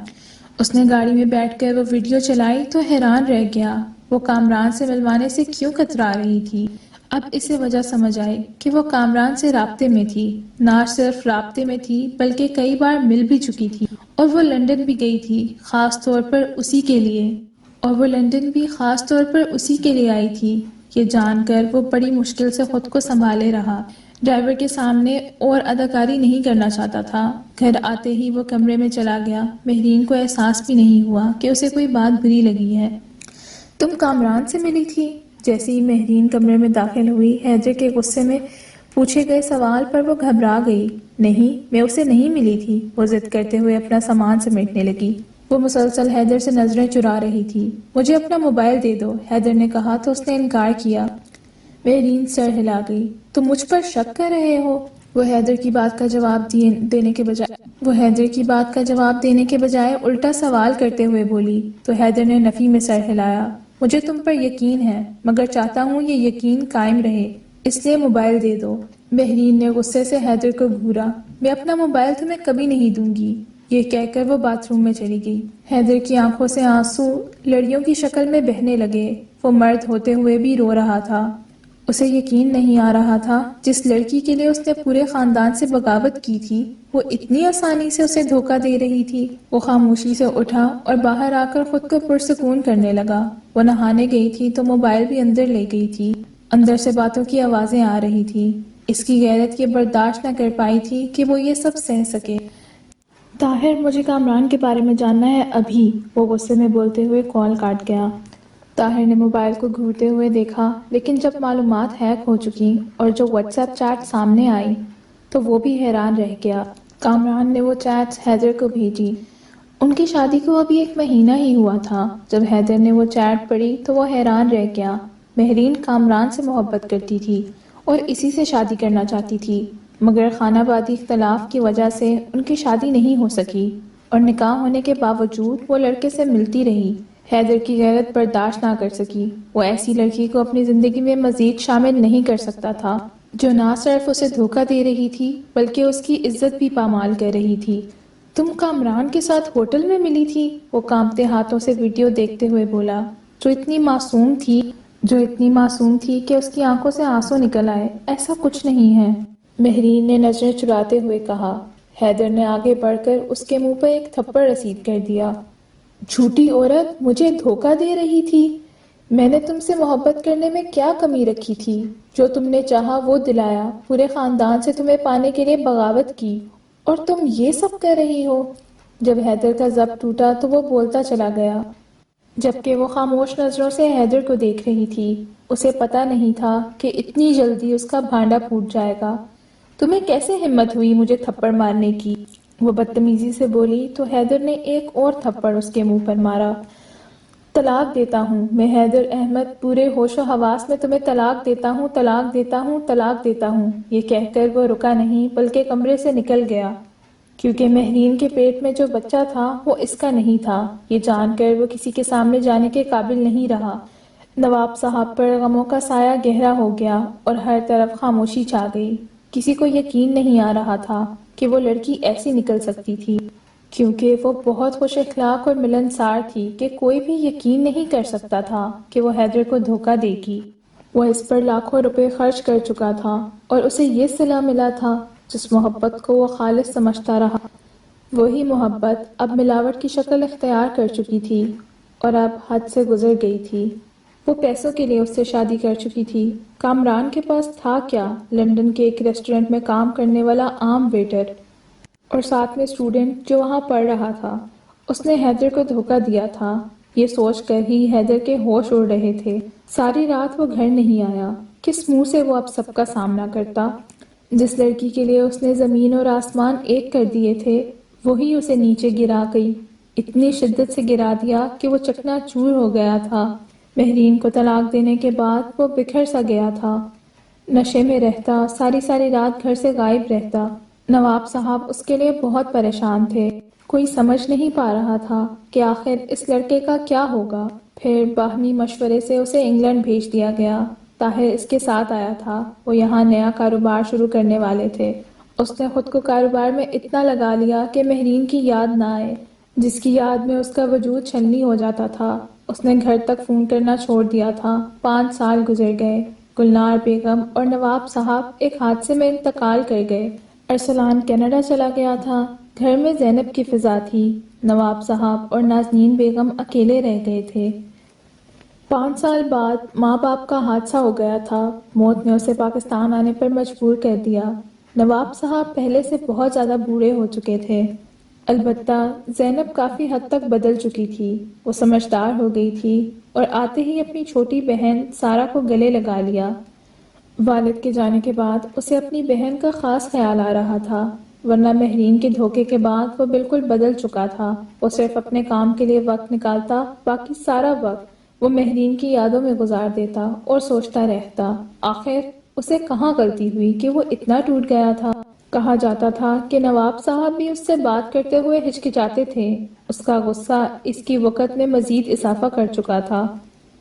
A: اس نے گاڑی میں بیٹھ کر وہ ویڈیو چلائی تو حیران رہ گیا۔ وہ کامران سے ملوانے سے کیوں کترا رہی تھی؟ اب اسے وجہ سمجھ آئی کہ وہ کامران سے رابطے میں تھی، نہ صرف رابطے میں تھی بلکہ کئی بار مل بھی چکی تھی، اور وہ لندن بھی گئی تھی خاص طور پر اسی کے لیے آئی تھی۔ یہ جان کر وہ بڑی مشکل سے خود کو سنبھالے رہا۔ ڈرائیور کے سامنے اور اداکاری نہیں کرنا چاہتا تھا۔ گھر آتے ہی وہ کمرے میں چلا گیا۔ مہرین کو احساس بھی نہیں ہوا کہ اسے کوئی بات بری لگی ہے۔ تم کامران سے ملی تھی؟ جیسے ہی مہرین کمرے میں داخل ہوئی، حیدر کے غصے میں پوچھے گئے سوال پر وہ گھبرا گئی۔ نہیں، میں اسے نہیں ملی تھی، وہ ضد کرتے ہوئے اپنا سامان سمیٹنے لگی۔ وہ مسلسل حیدر سے نظریں چرا رہی تھی۔ مجھے اپنا موبائل دے دو، حیدر نے کہا تو اس نے انکار کیا۔ مہرین سر ہلا گئی۔ تم مجھ پر شک کر رہے ہو؟ وہ حیدر کی بات کا جواب دینے کے بجائے الٹا سوال کرتے ہوئے بولی تو حیدر نے نفی میں سر ہلایا۔ مجھے تم پر یقین ہے، مگر چاہتا ہوں یہ یقین قائم رہے، اس لیے موبائل دے دو۔ مہرین نے غصے سے حیدر کو گھورا۔ میں اپنا موبائل تمہیں کبھی نہیں دوں گی، یہ کہہ کر وہ باتھ روم میں چلی گئی۔ حیدر کی آنکھوں سے آنسو لڑیوں کی شکل میں بہنے لگے۔ وہ مرد ہوتے ہوئے بھی رو رہا تھا۔ اسے یقین نہیں آ رہا تھا جس لڑکی کے لیے اس نے پورے خاندان سے بغاوت کی تھی، وہ اتنی آسانی سے اسے دھوکہ دے رہی تھی۔ وہ خاموشی سے اٹھا اور باہر آ کر خود کو پرسکون کرنے لگا۔ وہ نہانے گئی تھی تو موبائل بھی اندر لے گئی تھی۔ اندر سے باتوں کی آوازیں آ رہی تھی۔ اس کی غیرت یہ برداشت نہ کر پائی تھی کہ وہ یہ سب سہ سکے۔ طاہر، مجھے کامران کے بارے میں جاننا ہے ابھی، وہ غصے میں بولتے ہوئے کال کاٹ گیا۔ طاہر نے موبائل کو گھورتے ہوئے دیکھا، لیکن جب معلومات ہیک ہو چکی اور جو واٹس ایپ چیٹ سامنے آئی تو وہ بھی حیران رہ گیا۔ کامران نے وہ چیٹس حیدر کو بھیجی۔ ان کی شادی کو ابھی 1 مہینہ ہی ہوا تھا۔ جب حیدر نے وہ چیٹ پڑھی تو وہ حیران رہ گیا۔ مہرین کامران سے محبت کرتی تھی اور اسی سے شادی کرنا چاہتی تھی، مگر خانہ بادی اختلاف کی وجہ سے ان کی شادی نہیں ہو سکی، اور نکاح ہونے کے باوجود وہ لڑکے سے ملتی رہی۔ حیدر کی غیرت برداشت نہ کر سکی۔ وہ ایسی لڑکی کو اپنی زندگی میں مزید شامل نہیں کر سکتا تھا جو نہ صرف اسے دھوکہ دے رہی تھی بلکہ اس کی عزت بھی پامال کر رہی تھی۔ تم کامران کے ساتھ ہوٹل میں ملی تھی؟ وہ کانپتے ہاتھوں سے ویڈیو دیکھتے ہوئے بولا، جو اتنی معصوم تھی کہ اس کی آنکھوں سے آنسو نکل آئے۔ ایسا کچھ نہیں ہے، مہرین نے نظریں چراتے ہوئے کہا۔ حیدر نے آگے بڑھ کر اس کے منہ پر ایک تھپڑ رسید کر دیا۔ جھوٹی عورت، مجھے دھوکہ دے رہی تھی۔ میں نے تم سے محبت کرنے میں کیا کمی رکھی تھی؟ جو تم نے چاہا وہ دلایا، پورے خاندان سے تمہیں پانے کے لیے بغاوت کی، اور تم یہ سب کر رہی ہو۔ جب حیدر کا ضبط ٹوٹا تو وہ بولتا چلا گیا، جبکہ وہ خاموش نظروں سے حیدر کو دیکھ رہی تھی۔ اسے پتہ نہیں تھا کہ اتنی جلدی اس کا بھانڈا پھوٹ جائے گا۔ تمہیں کیسے ہمت ہوئی مجھے تھپڑ مارنے کی؟ وہ بدتمیزی سے بولی تو حیدر نے ایک اور تھپڑ اس کے منہ پر مارا۔ طلاق دیتا ہوں، میں حیدر احمد پورے ہوش و حواس میں تمہیں طلاق دیتا ہوں، طلاق دیتا ہوں، طلاق دیتا ہوں۔ یہ کہہ کر وہ رکا نہیں بلکہ کمرے سے نکل گیا، کیونکہ مہرین کے پیٹ میں جو بچہ تھا وہ اس کا نہیں تھا۔ یہ جان کر وہ کسی کے سامنے جانے کے قابل نہیں رہا۔ نواب صاحب پر غموں کا سایہ گہرا ہو گیا اور ہر طرف خاموشی چھا گئی۔ کسی کو یقین نہیں آ رہا تھا کہ وہ لڑکی ایسی نکل سکتی تھی، کیونکہ وہ بہت خوش اخلاق اور ملنسار تھی کہ کوئی بھی یقین نہیں کر سکتا تھا کہ وہ حیدر کو دھوکہ دے گی۔ وہ اس پر لاکھوں روپے خرچ کر چکا تھا اور اسے یہ صلہ ملا تھا جس محبت کو وہ خالص سمجھتا رہا۔ وہی محبت اب ملاوٹ کی شکل اختیار کر چکی تھی اور اب حد سے گزر گئی تھی۔ وہ پیسوں کے لیے اس سے شادی کر چکی تھی۔ کامران کے پاس تھا کیا؟ لندن کے ایک ریسٹورنٹ میں کام کرنے والا عام ویٹر اور ساتھ میں اسٹوڈنٹ جو وہاں پڑھ رہا تھا۔ اس نے حیدر کو دھوکہ دیا تھا۔ یہ سوچ کر ہی حیدر کے ہوش اڑ رہے تھے۔ ساری رات وہ گھر نہیں آیا۔ کس منہ سے وہ اب سب کا سامنا کرتا؟ جس لڑکی کے لیے اس نے زمین اور آسمان ایک کر دیے تھے، وہی اسے نیچے گرا گئی۔ اتنی شدت سے گرا دیا کہ وہ چکنا چور ہو گیا تھا۔ مہرین کو طلاق دینے کے بعد وہ بکھر سا گیا تھا۔ نشے میں رہتا، ساری رات گھر سے غائب رہتا۔ نواب صاحب اس کے لیے بہت پریشان تھے۔ کوئی سمجھ نہیں پا رہا تھا کہ آخر اس لڑکے کا کیا ہوگا۔ پھر باہمی مشورے سے اسے انگلینڈ بھیج دیا گیا۔ طاہر اس کے ساتھ آیا تھا۔ وہ یہاں نیا کاروبار شروع کرنے والے تھے۔ اس نے خود کو کاروبار میں اتنا لگا لیا کہ مہرین کی یاد نہ آئے، جس کی یاد میں اس کا وجود چھلنی ہو جاتا تھا۔ اس نے گھر تک فون کرنا چھوڑ دیا تھا۔ 5 سال گزر گئے۔ گلنار بیگم اور نواب صاحب ایک حادثے میں انتقال کر گئے۔ ارسلان کینیڈا چلا گیا تھا۔ گھر میں زینب کی فضا تھی۔ نواب صاحب اور نازنین بیگم اکیلے رہ گئے تھے۔ 5 سال بعد ماں باپ کا حادثہ ہو گیا تھا۔ موت نے اسے پاکستان آنے پر مجبور کر دیا۔ نواب صاحب پہلے سے بہت زیادہ بوڑھے ہو چکے تھے۔ البتہ زینب کافی حد تک بدل چکی تھی۔ وہ سمجھدار ہو گئی تھی اور آتے ہی اپنی چھوٹی بہن سارا کو گلے لگا لیا۔ والد کے جانے کے بعد اسے اپنی بہن کا خاص خیال آ رہا تھا، ورنہ مہرین کے دھوکے کے بعد وہ بالکل بدل چکا تھا۔ وہ صرف اپنے کام کے لیے وقت نکالتا، باقی سارا وقت وہ مہرین کی یادوں میں گزار دیتا اور سوچتا رہتا، آخر اسے کہاں غلطی ہوئی کہ وہ اتنا ٹوٹ گیا تھا۔ کہا جاتا تھا کہ نواب صاحب بھی اس سے بات کرتے ہوئے ہچکچاتے تھے۔ اس کا غصہ اس کی وقت میں مزید اضافہ کر چکا تھا۔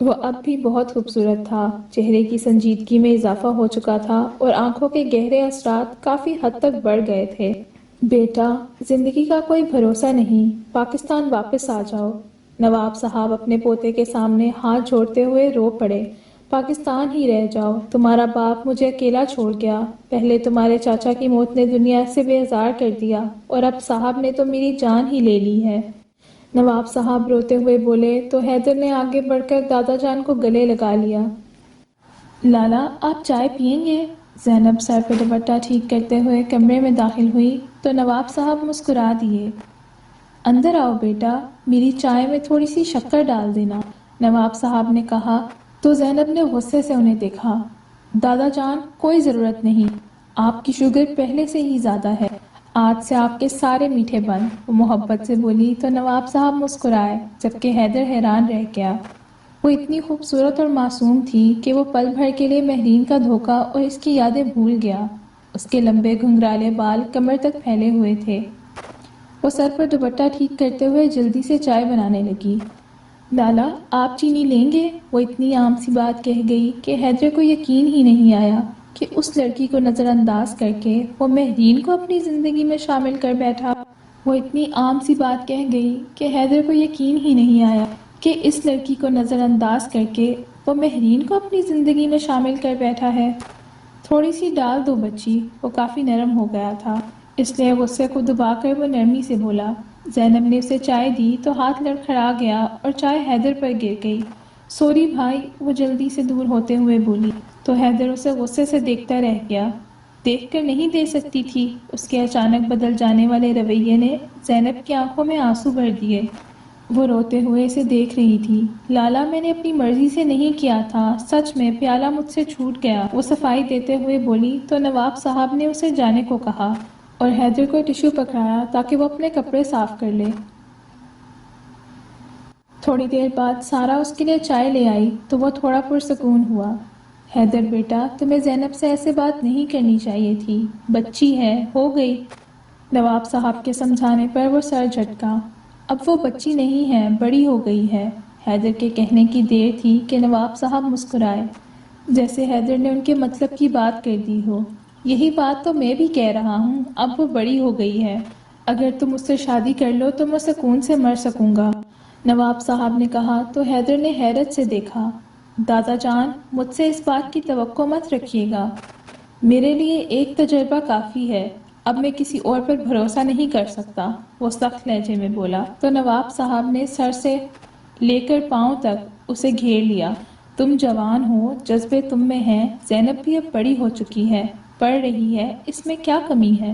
A: وہ اب بھی بہت خوبصورت تھا، چہرے کی سنجیدگی میں اضافہ ہو چکا تھا اور آنکھوں کے گہرے اثرات کافی حد تک بڑھ گئے تھے۔ بیٹا، زندگی کا کوئی بھروسہ نہیں، پاکستان واپس آ جاؤ۔ نواب صاحب اپنے پوتے کے سامنے ہاتھ جوڑتے ہوئے رو پڑے۔ پاکستان ہی رہ جاؤ، تمہارا باپ مجھے اکیلا چھوڑ گیا۔ پہلے تمہارے چاچا کی موت نے دنیا سے بیزار کر دیا اور اب صاحب نے تو میری جان ہی لے لی ہے۔ نواب صاحب روتے ہوئے بولے تو حیدر نے آگے بڑھ کر دادا جان کو گلے لگا لیا۔ لالا، آپ چائے پئیں گے؟ زینب سر پہ دوپٹہ ٹھیک کرتے ہوئے کمرے میں داخل ہوئی تو نواب صاحب مسکرا دیے۔ اندر آؤ بیٹا، میری چائے میں تھوڑی سی شکر ڈال دینا، نواب صاحب نے کہا تو زینب نے غصے سے انہیں دیکھا۔ دادا جان، کوئی ضرورت نہیں، آپ کی شوگر پہلے سے ہی زیادہ ہے، آج سے آپ کے سارے میٹھے بند، وہ محبت سے بولی تو نواب صاحب مسکرائے، جبکہ حیدر حیران رہ گیا۔ وہ اتنی خوبصورت اور معصوم تھی کہ وہ پل بھر کے لیے مہرین کا دھوکہ اور اس کی یادیں بھول گیا۔ اس کے لمبے گھنگرالے بال کمر تک پھیلے ہوئے تھے۔ وہ سر پر دوپٹہ ٹھیک کرتے ہوئے جلدی سے چائے بنانے لگی۔ لالا، آپ چینی لیں گے؟ وہ اتنی عام سی بات کہہ گئی کہ حیدر کو یقین ہی نہیں آیا کہ اس لڑکی کو نظر انداز کر کے وہ مہرین کو اپنی زندگی میں شامل کر بیٹھا۔ وہ اتنی عام سی بات کہہ گئی کہ حیدر کو یقین ہی نہیں آیا کہ اس لڑکی کو نظر انداز کر کے وہ مہرین کو اپنی زندگی میں شامل کر بیٹھا ہے۔ تھوڑی سی ڈال دو بچی، وہ کافی نرم ہو گیا تھا، اس لیے غصے کو دبا کر وہ نرمی سے بولا۔ زینب نے اسے چائے دی تو ہاتھ لڑکھڑا گیا اور چائے حیدر پر گر گئی۔ سوری بھائی، وہ جلدی سے دور ہوتے ہوئے بولی تو حیدر اسے غصے سے دیکھتا رہ گیا۔ دیکھ کر نہیں دے سکتی تھی؟ اس کے اچانک بدل جانے والے رویے نے زینب کی آنکھوں میں آنسو بھر دیے۔ وہ روتے ہوئے اسے دیکھ رہی تھی۔ لالا، میں نے اپنی مرضی سے نہیں کیا تھا، سچ میں پیالہ مجھ سے چھوٹ گیا، وہ صفائی دیتے ہوئے بولی تو نواب صاحب نے اسے جانے کو کہا اور حیدر کو ٹشو پکڑایا تاکہ وہ اپنے کپڑے صاف کر لے۔ تھوڑی دیر بعد سارا اس کے لیے چائے لے آئی تو وہ تھوڑا پرسکون ہوا۔ حیدر بیٹا، تمہیں زینب سے ایسے بات نہیں کرنی چاہیے تھی، بچی ہے، ہو گئی۔ نواب صاحب کے سمجھانے پر وہ سر جھٹکا۔ اب وہ بچی نہیں ہے، بڑی ہو گئی ہے۔ حیدر کے کہنے کی دیر تھی کہ نواب صاحب مسکرائے، جیسے حیدر نے ان کے مطلب کی بات کر دی ہو۔ یہی بات تو میں بھی کہہ رہا ہوں، اب وہ بڑی ہو گئی ہے، اگر تم اس سے شادی کر لو تو میں سکون سے مر سکوں گا۔ نواب صاحب نے کہا تو حیدر نے حیرت سے دیکھا۔ دادا جان، مجھ سے اس بات کی توقع مت رکھیے گا، میرے لیے ایک تجربہ کافی ہے، اب میں کسی اور پر بھروسہ نہیں کر سکتا، وہ سخت لہجے میں بولا تو نواب صاحب نے سر سے لے کر پاؤں تک اسے گھیر لیا۔ تم جوان ہو، جذبے تم میں ہیں، زینب بھی اب بڑی ہو چکی ہے، پڑھ رہی ہے، اس میں کیا کمی ہے؟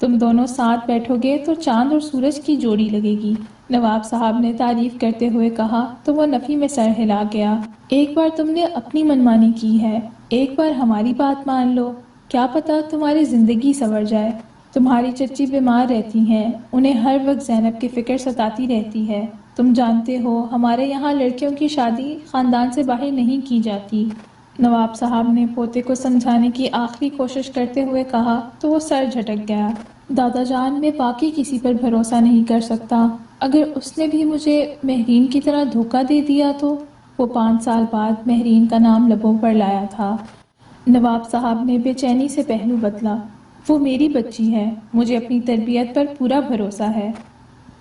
A: تم دونوں ساتھ بیٹھو گے تو چاند اور سورج کی جوڑی لگے گی۔ نواب صاحب نے تعریف کرتے ہوئے کہا تو وہ نفی میں سر ہلا گیا۔ ایک بار تم نے اپنی منمانی کی ہے، ایک بار ہماری بات مان لو، کیا پتا تمہاری زندگی سنور جائے۔ تمہاری چچی بیمار رہتی ہیں، انہیں ہر وقت زینب کی فکر ستاتی رہتی ہے۔ تم جانتے ہو ہمارے یہاں لڑکیوں کی شادی خاندان سے باہر نہیں کی جاتی۔ نواب صاحب نے پوتے کو سمجھانے کی آخری کوشش کرتے ہوئے کہا تو وہ سر جھٹک گیا۔ دادا جان، میں واقعی کسی پر بھروسہ نہیں کر سکتا، اگر اس نے بھی مجھے مہرین کی طرح دھوکہ دے دیا تو؟ وہ 5 سال بعد مہرین کا نام لبوں پر لایا تھا۔ نواب صاحب نے بے چینی سے پہلو بدلا۔ وہ میری بچی ہے، مجھے اپنی تربیت پر پورا بھروسہ ہے۔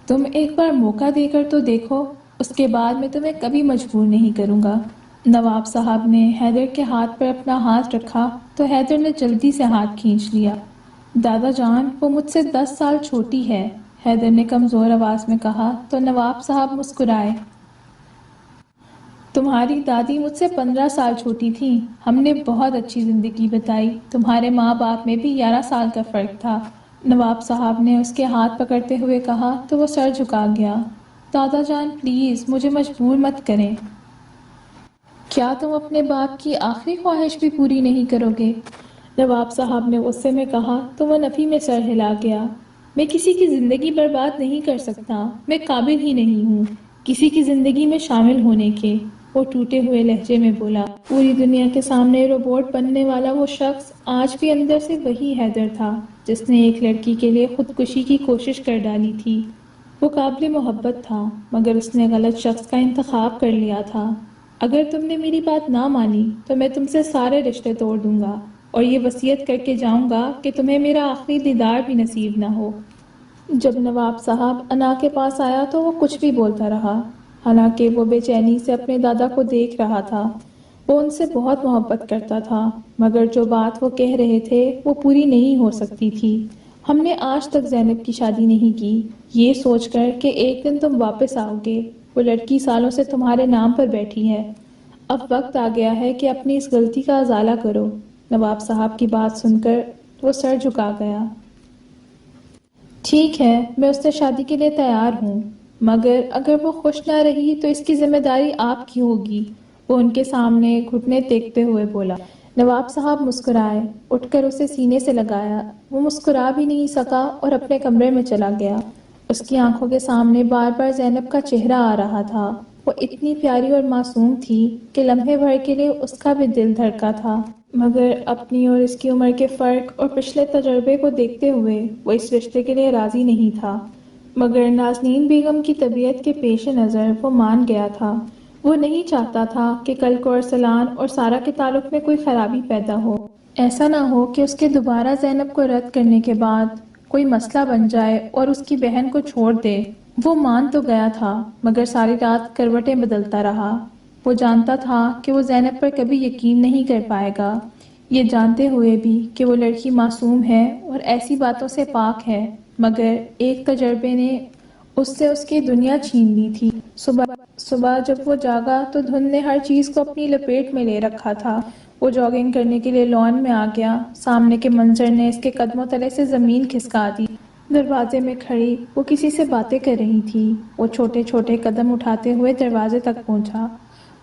A: تم ایک بار موقع دے کر تو دیکھو، اس کے بعد میں تمہیں کبھی مجبور نہیں کروں گا۔ نواب صاحب نے حیدر کے ہاتھ پر اپنا ہاتھ رکھا تو حیدر نے جلدی سے ہاتھ کھینچ لیا۔ دادا جان، وہ مجھ سے 10 سال چھوٹی ہے، حیدر نے کمزور آواز میں کہا تو نواب صاحب مسکرائے۔ تمہاری دادی مجھ سے 15 سال چھوٹی تھیں، ہم نے بہت اچھی زندگی بتائی، تمہارے ماں باپ میں بھی 11 سال کا فرق تھا۔ نواب صاحب نے اس کے ہاتھ پکڑتے ہوئے کہا تو وہ سر جھکا گیا۔ دادا جان پلیز مجھے مجبور مت کریں۔ کیا تم اپنے باپ کی آخری خواہش بھی پوری نہیں کرو گے؟ نواب صاحب نے غصے میں کہا تو وہ نفی میں سر ہلا گیا۔ میں کسی کی زندگی برباد نہیں کر سکتا، میں قابل ہی نہیں ہوں کسی کی زندگی میں شامل ہونے کے، وہ ٹوٹے ہوئے لہجے میں بولا۔ پوری دنیا کے سامنے روبوٹ بننے والا وہ شخص آج بھی اندر سے وہی حیدر تھا جس نے ایک لڑکی کے لیے خودکشی کی کوشش کر ڈالی تھی۔ وہ قابل محبت تھا، مگر اس نے غلط شخص کا انتخاب کر لیا تھا۔ اگر تم نے میری بات نہ مانی تو میں تم سے سارے رشتے توڑ دوں گا اور یہ وصیت کر کے جاؤں گا کہ تمہیں میرا آخری دیدار بھی نصیب نہ ہو۔ جب نواب صاحب انا کے پاس آیا تو وہ کچھ بھی بولتا رہا، حالانکہ وہ بے چینی سے اپنے دادا کو دیکھ رہا تھا۔ وہ ان سے بہت محبت کرتا تھا، مگر جو بات وہ کہہ رہے تھے وہ پوری نہیں ہو سکتی تھی۔ ہم نے آج تک زینب کی شادی نہیں کی، یہ سوچ کر کہ ایک دن تم واپس آؤ گے، وہ لڑکی سالوں سے تمہارے نام پر بیٹھی ہے، اب وقت آ گیا ہے کہ اپنی اس غلطی کا ازالہ کرو۔ نواب صاحب کی بات سن کر وہ سر جھکا گیا۔ ٹھیک ہے، میں اس سے شادی کے لیے تیار ہوں، مگر اگر وہ خوش نہ رہی تو اس کی ذمہ داری آپ کی ہوگی، وہ ان کے سامنے گھٹنے ٹیکتے ہوئے بولا۔ نواب صاحب مسکرائے، اٹھ کر اسے سینے سے لگایا، وہ مسکرا بھی نہیں سکا اور اپنے کمرے میں چلا گیا۔ اس کی آنکھوں کے سامنے بار بار زینب کا چہرہ آ رہا تھا، وہ اتنی پیاری اور معصوم تھی کہ لمحے بھر کے لیے اس کا بھی دل دھڑکا تھا، مگر اپنی اور اس کی عمر کے فرق اور پچھلے تجربے کو دیکھتے ہوئے وہ اس رشتے کے لیے راضی نہیں تھا۔ مگر نازنین بیگم کی طبیعت کے پیش نظر وہ مان گیا تھا۔ وہ نہیں چاہتا تھا کہ کل کو ارسلان اور سارا کے تعلق میں کوئی خرابی پیدا ہو، ایسا نہ ہو کہ اس کے دوبارہ زینب کو رد کرنے کے بعد کوئی مسئلہ بن جائے اور اس کی بہن کو چھوڑ دے۔ وہ مان تو گیا تھا مگر ساری رات کروٹیں بدلتا رہا۔ وہ جانتا تھا کہ وہ زینب پر کبھی یقین نہیں کر پائے گا، یہ جانتے ہوئے بھی کہ وہ لڑکی معصوم ہے اور ایسی باتوں سے پاک ہے، مگر ایک تجربے نے اس سے اس کی دنیا چھین لی تھی۔ صبح جب وہ جاگا تو دھند نے ہر چیز کو اپنی لپیٹ میں لے رکھا تھا۔ وہ جاگنگ کرنے کے لیے لان میں آ گیا۔ سامنے کے منظر نے اس کے قدموں تلے سے زمین کھسکا دی۔ دروازے میں کھڑی وہ کسی سے باتیں کر رہی تھی۔ وہ چھوٹے چھوٹے قدم اٹھاتے ہوئے دروازے تک پہنچا۔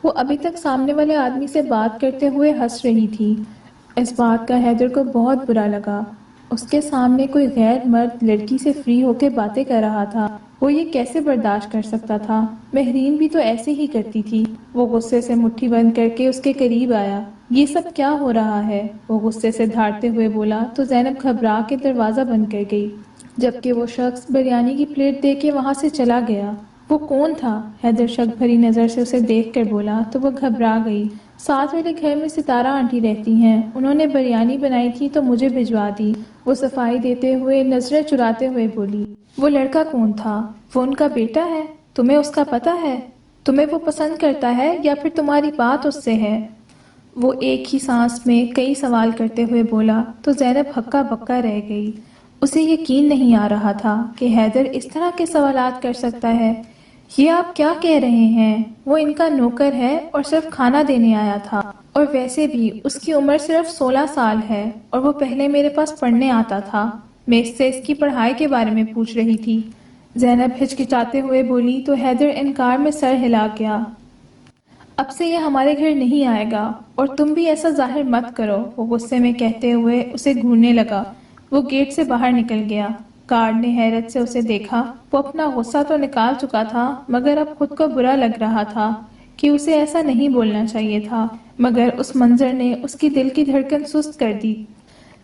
A: وہ ابھی تک سامنے والے آدمی سے بات کرتے ہوئے ہنس رہی تھی۔ اس بات کا حیدر کو بہت برا لگا۔ اس کے سامنے کوئی غیر مرد لڑکی سے فری ہو کے باتیں کر رہا تھا۔ وہ یہ کیسے برداشت کر سکتا تھا؟ مہرین بھی تو ایسے ہی کرتی تھی۔ وہ غصے سے مٹھی بند کر کے اس کے قریب آیا۔ یہ سب کیا ہو رہا ہے؟ وہ غصے سے دھاڑتے ہوئے بولا تو زینب گھبرا کے دروازہ بند کر گئی، جبکہ وہ شخص بریانی کی پلیٹ دے کے وہاں سے چلا گیا۔ وہ کون تھا؟ حیدر شک بھری نظر سے اسے دیکھ کر بولا تو وہ گھبرا گئی۔ ساتھ والے گھر میں ستارہ آنٹی رہتی ہیں، انہوں نے بریانی بنائی تھی تو مجھے بھجوا دی۔ وہ صفائی دیتے ہوئے نظریں چراتے ہوئے بولی۔ وہ لڑکا کون تھا؟ وہ ان کا بیٹا ہے؟ تمہیں اس کا پتہ ہے؟ تمہیں وہ پسند کرتا ہے یا پھر تمہاری بات اس سے ہے؟ وہ ایک ہی سانس میں کئی سوال کرتے ہوئے بولا تو زینب ہکا بکا رہ گئی۔ اسے یقین نہیں آ رہا تھا کہ حیدر اس طرح کے سوالات کر سکتا ہے۔ یہ آپ کیا کہہ رہے ہیں؟ وہ ان کا نوکر ہے اور صرف کھانا دینے آیا تھا، اور ویسے بھی اس کی عمر صرف 16 سال ہے، اور وہ پہلے میرے پاس پڑھنے آتا تھا۔ میں اس سے اس کی پڑھائی کے بارے میں پوچھ رہی تھی۔ زینب ہچکچاتے ہوئے بولی تو حیدر انکار میں سر ہلا گیا۔ اب سے یہ ہمارے گھر نہیں آئے گا، اور تم بھی ایسا ظاہر مت کرو، وہ غصے میں کہتے ہوئے اسے گھورنے لگا۔ وہ گیٹ سے باہر نکل گیا۔ گارڈ نے حیرت سے اسے دیکھا۔ وہ اپنا غصہ تو نکال چکا تھا مگر اب خود کو برا لگ رہا تھا کہ اسے ایسا نہیں بولنا چاہیے تھا، مگر اس منظر نے اس کی دل کی دھڑکن سست کر دی۔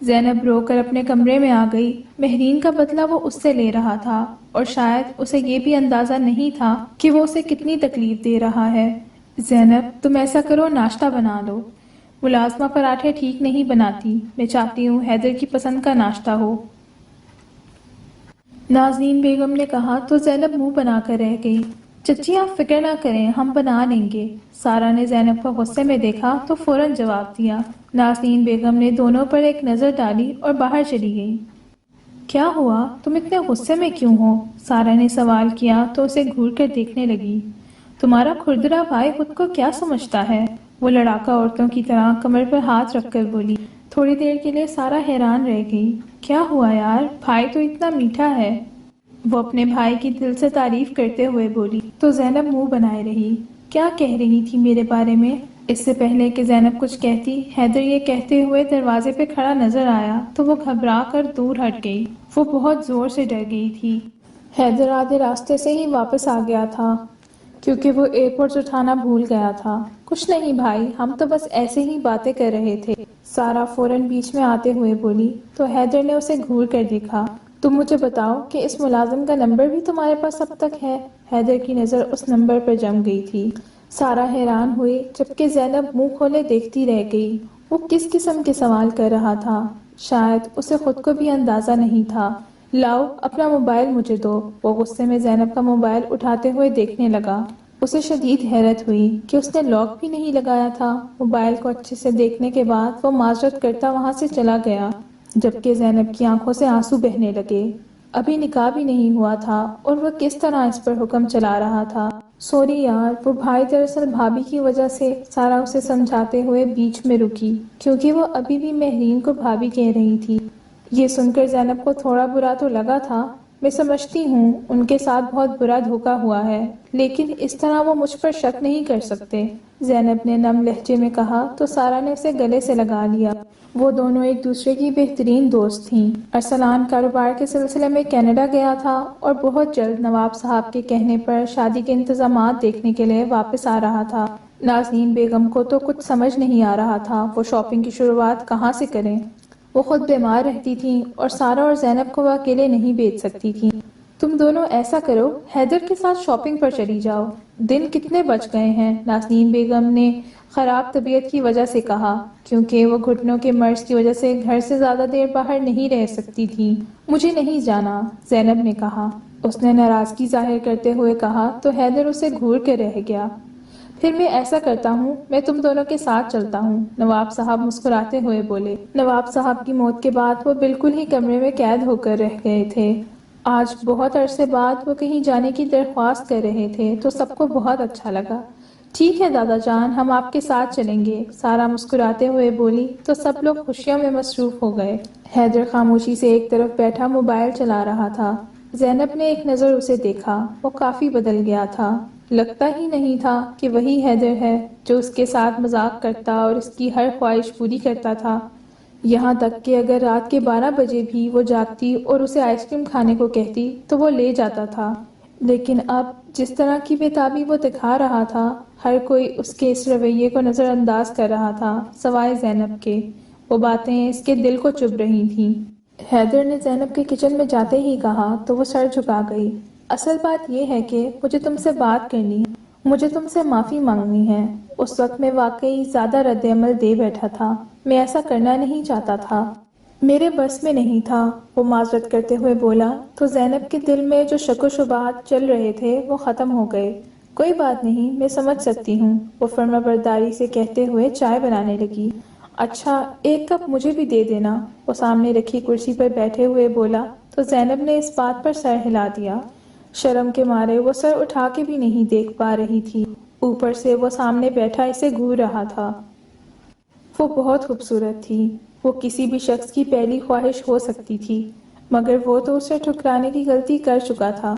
A: زینب رو کر اپنے کمرے میں آ گئی۔ مہرین کا بدلہ وہ اس سے لے رہا تھا، اور شاید اسے یہ بھی اندازہ نہیں تھا کہ وہ اسے کتنی تکلیف دے رہا ہے۔ زینب تم ایسا کرو، ناشتہ بنا لو۔ ملازمہ پراٹھے ٹھیک نہیں بناتی، میں چاہتی ہوں حیدر کی پسند کا ناشتہ ہو۔ نازنین بیگم نے کہا تو زینب منہ بنا کر رہ گئی۔ چچی آپ فکر نہ کریں، ہم بنا لیں گے۔ سارا نے زینب کو غصے میں دیکھا تو فوراً جواب دیا۔ نازنین بیگم نے دونوں پر ایک نظر ڈالی اور باہر چلی گئی۔ کیا ہوا؟ تم اتنے غصے میں کیوں ہو؟ سارا نے سوال کیا تو اسے گھور کر دیکھنے لگی۔ تمہارا کھردرا بھائی خود کو کیا سمجھتا ہے؟ وہ لڑاکا عورتوں کی طرح کمر پر ہاتھ رکھ کر بولی۔ تھوڑی دیر کے لیے سارا حیران رہ گئی۔ کیا ہوا یار؟ بھائی تو اتنا میٹھا ہے۔ وہ اپنے بھائی کی دل سے تعریف کرتے ہوئے بولی تو زینب منہ بنائے رہی۔ کیا کہہ رہی تھی میرے بارے میں؟ اس سے پہلے کہ زینب کچھ کہتی، حیدر یہ کہتے ہوئے دروازے پہ کھڑا نظر آیا تو وہ گھبرا کر دور ہٹ گئی۔ وہ بہت زور سے ڈر گئی تھی۔ حیدر آدھے راستے سے ہی واپس آ گیا تھا کیونکہ وہ ایئرپورٹ اٹھانا بھول گیا تھا۔ کچھ نہیں بھائی، ہم تو بس ایسے ہی باتیں کر رہے تھے، سارا فوراً بیچ میں آتے ہوئے بولی تو حیدر نے اسے گھور کر دیکھا۔ تم مجھے بتاؤ کہ اس ملازم کا نمبر بھی تمہارے پاس اب تک ہے؟ حیدر کی نظر اس نمبر پر جم گئی تھی۔ سارا حیران ہوئی جبکہ زینب منہ کھولے دیکھتی رہ گئی۔ وہ کس قسم کے سوال کر رہا تھا؟ شاید اسے خود کو بھی اندازہ نہیں تھا۔ لاؤ اپنا موبائل مجھے دو۔ وہ غصے میں زینب کا موبائل اٹھاتے ہوئے دیکھنے لگا۔ اسے شدید حیرت ہوئی کہ اس نے لاک بھی نہیں لگایا تھا۔ موبائل کو اچھے سے دیکھنے کے بعد وہ معذرت کرتا وہاں سے چلا گیا، جبکہ زینب کی آنکھوں سے آنسو بہنے لگے۔ ابھی نکاح بھی نہیں ہوا تھا اور وہ کس طرح اس پر حکم چلا رہا تھا۔ سوری یار، وہ بھائی دراصل بھابھی کی وجہ سے، سارا اسے سمجھاتے ہوئے بیچ میں رکی کیونکہ وہ ابھی بھی مہرین کو بھابھی کہہ رہی تھی۔ یہ سن کر زینب کو تھوڑا برا تو لگا تھا۔ میں سمجھتی ہوں ان کے ساتھ بہت برا دھوکا ہوا ہے، لیکن اس طرح وہ مجھ پر شک نہیں کر سکتے، زینب نے نم لہجے میں کہا تو سارا نے اسے گلے سے لگا لیا۔ وہ دونوں ایک دوسرے کی بہترین دوست تھیں۔ ارسلان کاروبار کے سلسلے میں کینیڈا گیا تھا اور بہت جلد نواب صاحب کے کہنے پر شادی کے انتظامات دیکھنے کے لیے واپس آ رہا تھا۔ نازنین بیگم کو تو کچھ سمجھ نہیں آ رہا تھا وہ شاپنگ کی شروعات کہاں سے کریں۔ وہ خود بیمار رہتی تھیں اور سارا اور زینب کو وہ اکیلے نہیں بھیج سکتی تھیں۔ تم دونوں ایسا کرو، حیدر کے ساتھ شاپنگ پر چلی جاؤ، دن کتنے بج گئے ہیں؟ ناسنین بیگم نے خراب طبیعت کی وجہ سے کہا، کیونکہ وہ گھٹنوں کے مرض کی وجہ سے گھر سے زیادہ دیر باہر نہیں رہ سکتی تھی۔ مجھے نہیں جانا، زینب نے کہا۔ اس نے ناراضگی ظاہر کرتے ہوئے کہا تو حیدر اسے گھور کے رہ گیا۔ پھر میں ایسا کرتا ہوں، میں تم دونوں کے ساتھ چلتا ہوں، نواب صاحب مسکراتے ہوئے بولے۔ نواب صاحب کی موت کے بعد وہ بالکل ہی کمرے میں قید ہو کر رہ گئے تھے۔ آج بہت عرصے بعد وہ کہیں جانے کی درخواست کر رہے تھے تو سب کو بہت اچھا لگا۔ ٹھیک ہے دادا جان، ہم آپ کے ساتھ چلیں گے، سارا مسکراتے ہوئے بولی تو سب لوگ خوشیوں میں مصروف ہو گئے۔ حیدر خاموشی سے ایک طرف بیٹھا موبائل چلا رہا تھا۔ زینب نے ایک نظر اسے دیکھا، وہ کافی بدل گیا تھا۔ لگتا ہی نہیں تھا کہ وہی حیدر ہے جو اس کے ساتھ مذاق کرتا اور اس کی ہر خواہش پوری کرتا تھا، یہاں تک کہ اگر رات کے 12 بجے بھی وہ جاگتی اور اسے آئس کریم کھانے کو کہتی تو وہ لے جاتا تھا۔ لیکن اب جس طرح کی بے تابی وہ دکھا رہا تھا، ہر کوئی اس کے اس رویے کو نظر انداز کر رہا تھا سوائے زینب کے۔ وہ باتیں اس کے دل کو چبھ رہی تھیں۔ حیدر نے زینب کے کچن میں جاتے ہی کہا تو وہ سر جھکا گئی۔ اصل بات یہ ہے کہ مجھے تم سے بات کرنی ہے، مجھے تم سے معافی مانگنی ہے۔ اس وقت میں واقعی زیادہ رد عمل دے بیٹھا تھا، میں ایسا کرنا نہیں چاہتا تھا، میرے بس میں نہیں تھا، وہ معذرت کرتے ہوئے بولا تو زینب کے دل میں جو شک و شبہات چل رہے تھے وہ ختم ہو گئے۔ کوئی بات نہیں، میں سمجھ سکتی ہوں، وہ فرما برداری سے کہتے ہوئے چائے بنانے لگی۔ اچھا، ایک کپ مجھے بھی دے دینا، وہ سامنے رکھی کرسی پر بیٹھے ہوئے بولا تو زینب نے اس بات پر سر ہلا دیا۔ شرم کے مارے وہ سر اٹھا کے بھی نہیں دیکھ پا رہی تھی، اوپر سے وہ سامنے بیٹھا اسے گھور رہا تھا۔ وہ بہت خوبصورت تھی، وہ کسی بھی شخص کی پہلی خواہش ہو سکتی تھی، مگر وہ تو اسے ٹھکرانے کی غلطی کر چکا تھا۔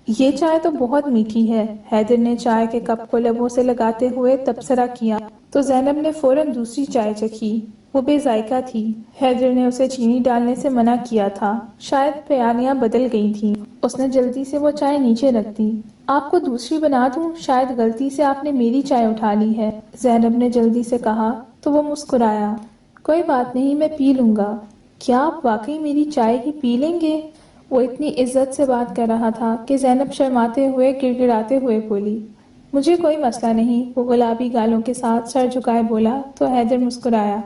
A: یہ چائے تو بہت میٹھی ہے، حیدر نے چائے کے کپ کو لبوں سے لگاتے ہوئے تبصرہ کیا تو زینب نے فوراً دوسری چائے چکھی، وہ بے ذائقہ تھی۔ حیدر نے اسے چینی ڈالنے سے منع کیا تھا، شاید پیالیاں بدل گئی تھیں، اس نے جلدی سے وہ چائے نیچے رکھ دی۔ آپ کو دوسری بنا دوں؟ شاید غلطی سے آپ نے میری چائے اٹھا لی ہے، زینب نے جلدی سے کہا تو وہ مسکرایا۔ کوئی بات نہیں، میں پی لوں گا۔ کیا آپ واقعی میری چائے ہی پی لیں گے؟ وہ اتنی عزت سے بات کر رہا تھا کہ زینب شرماتے ہوئے گڑ گڑاتے ہوئے بولی، مجھے کوئی مسئلہ نہیں، وہ گلابی گالوں کے ساتھ سر جھکائے بولا تو حیدر مسکرایا۔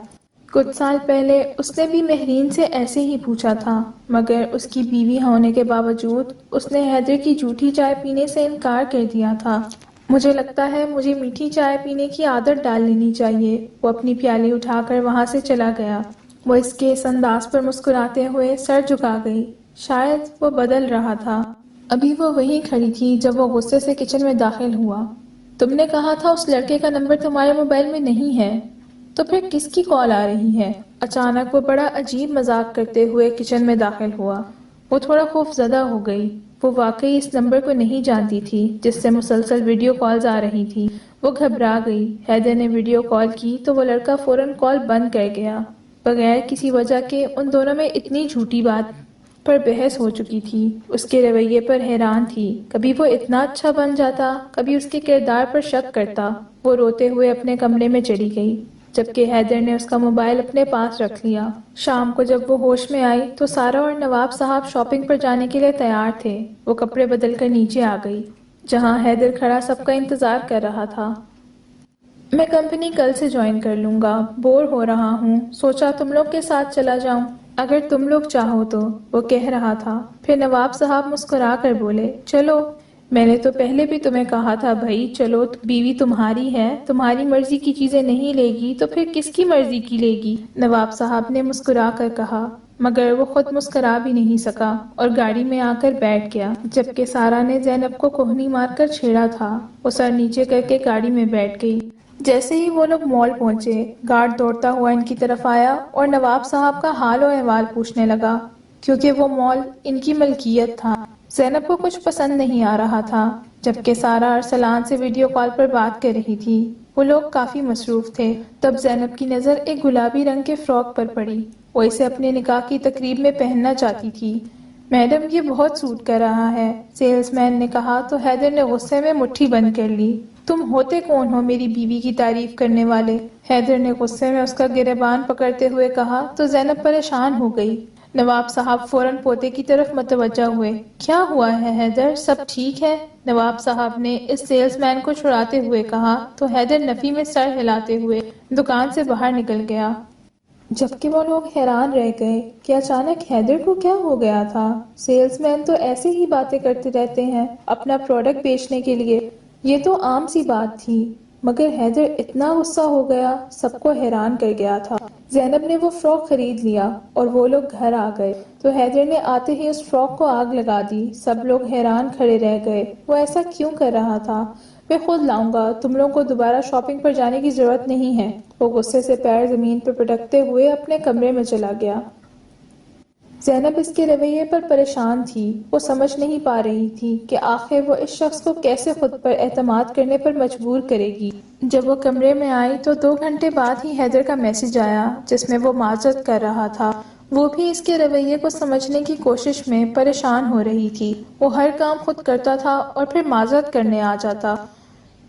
A: کچھ سال پہلے اس نے بھی مہرین سے ایسے ہی پوچھا تھا، مگر اس کی بیوی ہونے کے باوجود اس نے حیدر کی جھوٹی چائے پینے سے انکار کر دیا تھا۔ مجھے لگتا ہے مجھے میٹھی چائے پینے کی عادت ڈال لینی چاہیے، وہ اپنی پیالی اٹھا کر وہاں سے چلا گیا۔ وہ اس کے اس انداز پر مسکراتے ہوئے سر جھکا گئی، شاید وہ بدل رہا تھا۔ ابھی وہ وہیں کھڑی تھی جب وہ غصے سے کچن میں داخل ہوا۔ تم نے کہا تھا اس لڑکے کا نمبر تمہارے موبائل میں نہیں ہے، تو پھر کس کی کال آ رہی ہے؟ اچانک وہ بڑا عجیب مذاق کرتے ہوئے کچن میں داخل ہوا۔ وہ تھوڑا خوف زدہ ہو گئی، وہ واقعی اس نمبر کو نہیں جانتی تھی جس سے مسلسل ویڈیو کالز آ رہی تھی۔ وہ گھبرا گئی، حیدر نے ویڈیو کال کی تو وہ لڑکا فوراً کال بند کر گیا۔ بغیر کسی وجہ کے ان دونوں میں اتنی جھوٹی بات پر بحث ہو چکی تھی، اس کے رویے پر حیران تھی، کبھی وہ اتنا اچھا بن جاتا، کبھی اس کے کردار پر شک کرتا۔ وہ روتے ہوئے اپنے کمرے میں چلی گئی، جبکہ حیدر نے اس کا موبائل اپنے پاس رکھ لیا۔ شام کو جب وہ ہوش میں آئی تو سارا اور نواب صاحب شاپنگ پر جانے کے لیے تیار تھے۔ وہ کپڑے بدل کر نیچے آ گئی، جہاں حیدر کھڑا سب کا انتظار کر رہا تھا۔ میں کمپنی کل سے جوائن کر لوں گا، بور ہو رہا ہوں، سوچا تم لوگ کے ساتھ چلا جاؤں، اگر تم لوگ چاہو تو، وہ کہہ رہا تھا۔ پھر نواب صاحب مسکرا کر بولے، چلو، میں نے تو پہلے بھی تمہیں کہا تھا بھائی چلو، بیوی تمہاری ہے، تمہاری مرضی کی چیزیں نہیں لے گی تو پھر کس کی مرضی کی لے گی؟ نواب صاحب نے مسکرا کر کہا، مگر وہ خود مسکرا بھی نہیں سکا اور گاڑی میں آ کر بیٹھ گیا، جبکہ سارا نے زینب کو کوہنی مار کر چھیڑا تھا۔ وہ سر نیچے کر کے گاڑی میں بیٹھ گئی۔ جیسے ہی وہ لوگ مال پہنچے، گارڈ دوڑتا ہوا ان کی طرف آیا اور نواب صاحب کا حال و احوال پوچھنے لگا، کیونکہ وہ مال ان کی ملکیت تھا۔ زینب کو کچھ پسند نہیں آ رہا تھا، جبکہ سارا ارسلان سے ویڈیو کال پر بات کر رہی تھی۔ وہ لوگ کافی مصروف تھے، تب زینب کی نظر ایک گلابی رنگ کے فراک پر پڑی۔ وہ اسے اپنے نکاح کی تقریب میں پہننا چاہتی تھی۔ میڈم، یہ بہت سوٹ کر رہا ہے، سیلز مین نے کہا تو حیدر نے غصے میں مٹھی بند کر لی۔ تم ہوتے کون ہو میری بیوی کی تعریف کرنے والے؟ حیدر نے غصے میں اس کا گریبان پکڑتے ہوئے کہا تو زینب پریشان ہو گئی۔ نواب صاحب فوراً پوتے کی طرف متوجہ ہوئے۔ کیا ہوا ہے حیدر، سب ٹھیک ہے؟ نواب صاحب نے اس سیلز مین کو چھڑاتے ہوئے کہا تو حیدر نفی میں سر ہلاتے ہوئے دکان سے باہر نکل گیا، جبکہ وہ لوگ حیران رہ گئے کہ اچانک حیدر کو کیا ہو گیا تھا۔ سیلز مین تو ایسے ہی باتیں کرتے رہتے ہیں اپنا پروڈکٹ بیچنے کے لیے، یہ تو عام سی بات تھی، مگر حیدر اتنا غصہ ہو گیا، سب کو حیران کر گیا تھا۔ زینب نے وہ فراک خرید لیا اور وہ لوگ گھر آ گئے تو حیدر نے آتے ہی اس فراک کو آگ لگا دی۔ سب لوگ حیران کھڑے رہ گئے، وہ ایسا کیوں کر رہا تھا؟ میں خود لاؤں گا، تم لوگوں کو دوبارہ شاپنگ پر جانے کی ضرورت نہیں ہے۔ وہ غصے سے پیر زمین پر پٹکتے ہوئے اپنے کمرے میں چلا گیا۔ زینب اس کے رویے پر پریشان تھی، وہ سمجھ نہیں پا رہی تھی کہ آخر وہ اس شخص کو کیسے خود پر اعتماد کرنے پر مجبور کرے گی۔ جب وہ کمرے میں آئی تو 2 گھنٹے بعد ہی حیدر کا میسج آیا جس میں وہ معذرت کر رہا تھا۔ وہ بھی اس کے رویے کو سمجھنے کی کوشش میں پریشان ہو رہی تھی۔ وہ ہر کام خود کرتا تھا اور پھر معذرت کرنے آ جاتا۔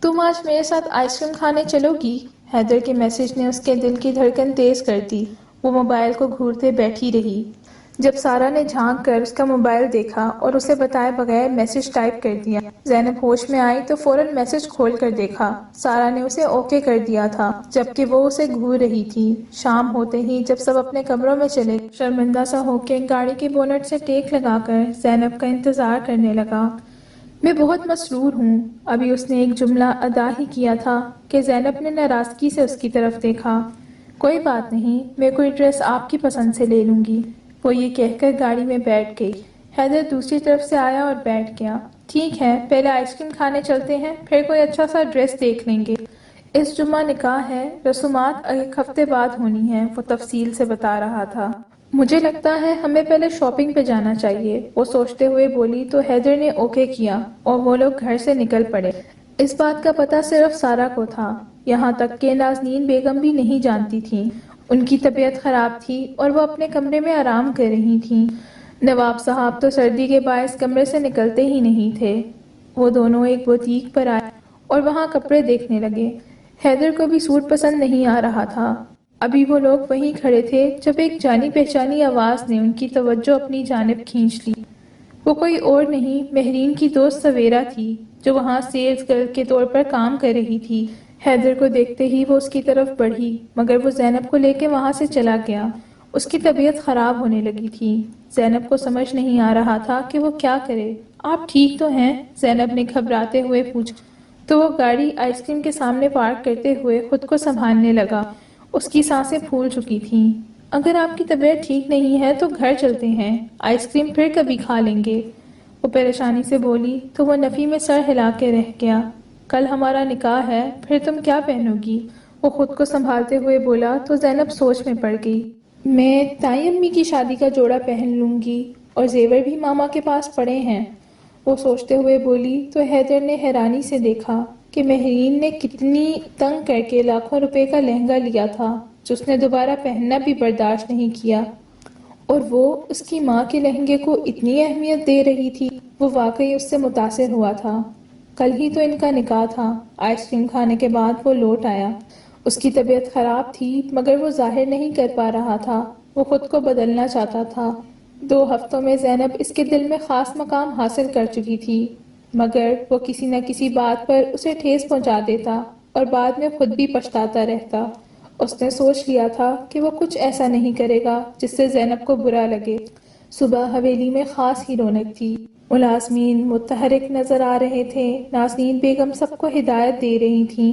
A: تم آج میرے ساتھ آئس کریم کھانے چلو گی؟ حیدر کے میسج نے اس کے دل کی دھڑکن تیز کر دی۔ وہ موبائل کو گھورتے بیٹھی رہی۔ جب سارا نے جھانک کر اس کا موبائل دیکھا اور اسے بتائے بغیر میسج ٹائپ کر دیا، زینب ہوش میں آئی تو فوراً میسج کھول کر دیکھا۔ سارا نے اسے اوکے کر دیا تھا جبکہ وہ اسے گھور رہی تھی۔ شام ہوتے ہی جب سب اپنے کمروں میں چلے، شرمندہ سا ہو کے گاڑی کے بونٹ سے ٹیک لگا کر زینب کا انتظار کرنے لگا۔ میں بہت مسرور ہوں۔ ابھی اس نے ایک جملہ ادا ہی کیا تھا کہ زینب نے ناراضگی سے اس کی طرف دیکھا۔ کوئی بات نہیں، میں کوئی ڈریس آپ کی پسند سے لے لوں گی، وہ یہ کہہ کر گاڑی میں بیٹھ گئی۔ حیدر دوسری طرف سے آیا اور بیٹھ گیا۔ ٹھیک ہے، پہلے آئس کریم کھانے چلتے ہیں، پھر کوئی اچھا سا ڈریس دیکھ لیں گے۔ اس جمعہ نکاح ہے، رسومات 1 ہفتے بعد ہونی ہیں، وہ تفصیل سے بتا رہا تھا۔ مجھے لگتا ہے ہمیں پہلے شاپنگ پہ جانا چاہیے، وہ سوچتے ہوئے بولی تو حیدر نے اوکے کیا اور وہ لوگ گھر سے نکل پڑے۔ اس بات کا پتہ صرف سارا کو تھا، یہاں تک کہ نازنین بیگم بھی نہیں جانتی تھیں۔ ان کی طبیعت خراب تھی اور وہ اپنے کمرے میں آرام کر رہی تھیں۔ نواب صاحب تو سردی کے باعث کمرے سے نکلتے ہی نہیں تھے۔ وہ دونوں ایک بوتیک پر آئے اور وہاں کپڑے دیکھنے لگے۔ حیدر کو بھی سوٹ پسند نہیں آ رہا تھا۔ ابھی وہ لوگ وہیں کھڑے تھے جب ایک جانی پہچانی آواز نے ان کی توجہ اپنی جانب کھینچ لی۔ وہ کوئی اور نہیں، مہرین کی دوست سویرا تھی جو وہاں سیلز گرل کے طور پر کام کر رہی تھی۔ حیدر کو دیکھتے ہی وہ اس کی طرف بڑھی مگر وہ زینب کو لے کے وہاں سے چلا گیا۔ اس کی طبیعت خراب ہونے لگی تھی۔ زینب کو سمجھ نہیں آ رہا تھا کہ وہ کیا کرے۔ آپ ٹھیک تو ہیں؟ زینب نے گھبراتے ہوئے پوچھا تو وہ گاڑی آئس کریم کے سامنے پارک کرتے ہوئے خود کو سنبھالنے لگا۔ اس کی سانسیں پھول چکی تھیں۔ اگر آپ کی طبیعت ٹھیک نہیں ہے تو گھر چلتے ہیں، آئس کریم پھر کبھی کھا لیں گے، وہ پریشانی سے بولی تو وہ نفی میں سر ہلا کے رہ گیا۔ کل ہمارا نکاح ہے، پھر تم کیا پہنو گی؟ وہ خود کو سنبھالتے ہوئے بولا تو زینب سوچ میں پڑ گئی۔ میں تائی امی کی شادی کا جوڑا پہن لوں گی اور زیور بھی ماما کے پاس پڑے ہیں، وہ سوچتے ہوئے بولی تو حیدر نے حیرانی سے دیکھا کہ مہرین نے کتنی تنگ کر کے لاکھوں روپے کا لہنگا لیا تھا جو اس نے دوبارہ پہننا بھی برداشت نہیں کیا، اور وہ اس کی ماں کے لہنگے کو اتنی اہمیت دے رہی تھی۔ وہ واقعی اس سے متاثر ہوا تھا۔ کل ہی تو ان کا نکاح تھا۔ آئس کریم کھانے کے بعد وہ لوٹ آیا۔ اس کی طبیعت خراب تھی مگر وہ ظاہر نہیں کر پا رہا تھا، وہ خود کو بدلنا چاہتا تھا۔ 2 ہفتوں میں زینب اس کے دل میں خاص مقام حاصل کر چکی تھی، مگر وہ کسی نہ کسی بات پر اسے ٹھیس پہنچا دیتا اور بعد میں خود بھی پچھتاتا رہتا۔ اس نے سوچ لیا تھا کہ وہ کچھ ایسا نہیں کرے گا جس سے زینب کو برا لگے۔ صبح حویلی میں خاص ہی رونق تھی۔ ملازمین متحرک نظر آ رہے تھے، نازنین بیگم سب کو ہدایت دے رہی تھیں۔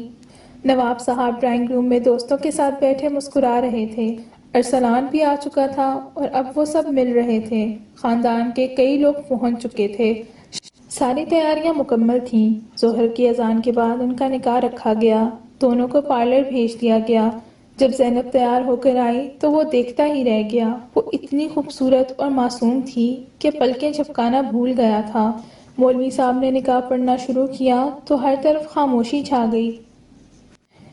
A: نواب صاحب ڈرائنگ روم میں دوستوں کے ساتھ بیٹھے مسکرا رہے تھے۔ ارسلان بھی آ چکا تھا اور اب وہ سب مل رہے تھے۔ خاندان کے کئی لوگ پہنچ چکے تھے۔ ساری تیاریاں مکمل تھیں۔ ظہر کی اذان کے بعد ان کا نکاح رکھا گیا۔ دونوں کو پارلر بھیج دیا گیا۔ جب زینب تیار ہو کر آئی تو وہ دیکھتا ہی رہ گیا۔ وہ اتنی خوبصورت اور معصوم تھی کہ پلکیں جھپکانا بھول گیا تھا۔ مولوی صاحب نے نکاح پڑھنا شروع کیا تو ہر طرف خاموشی چھا گئی۔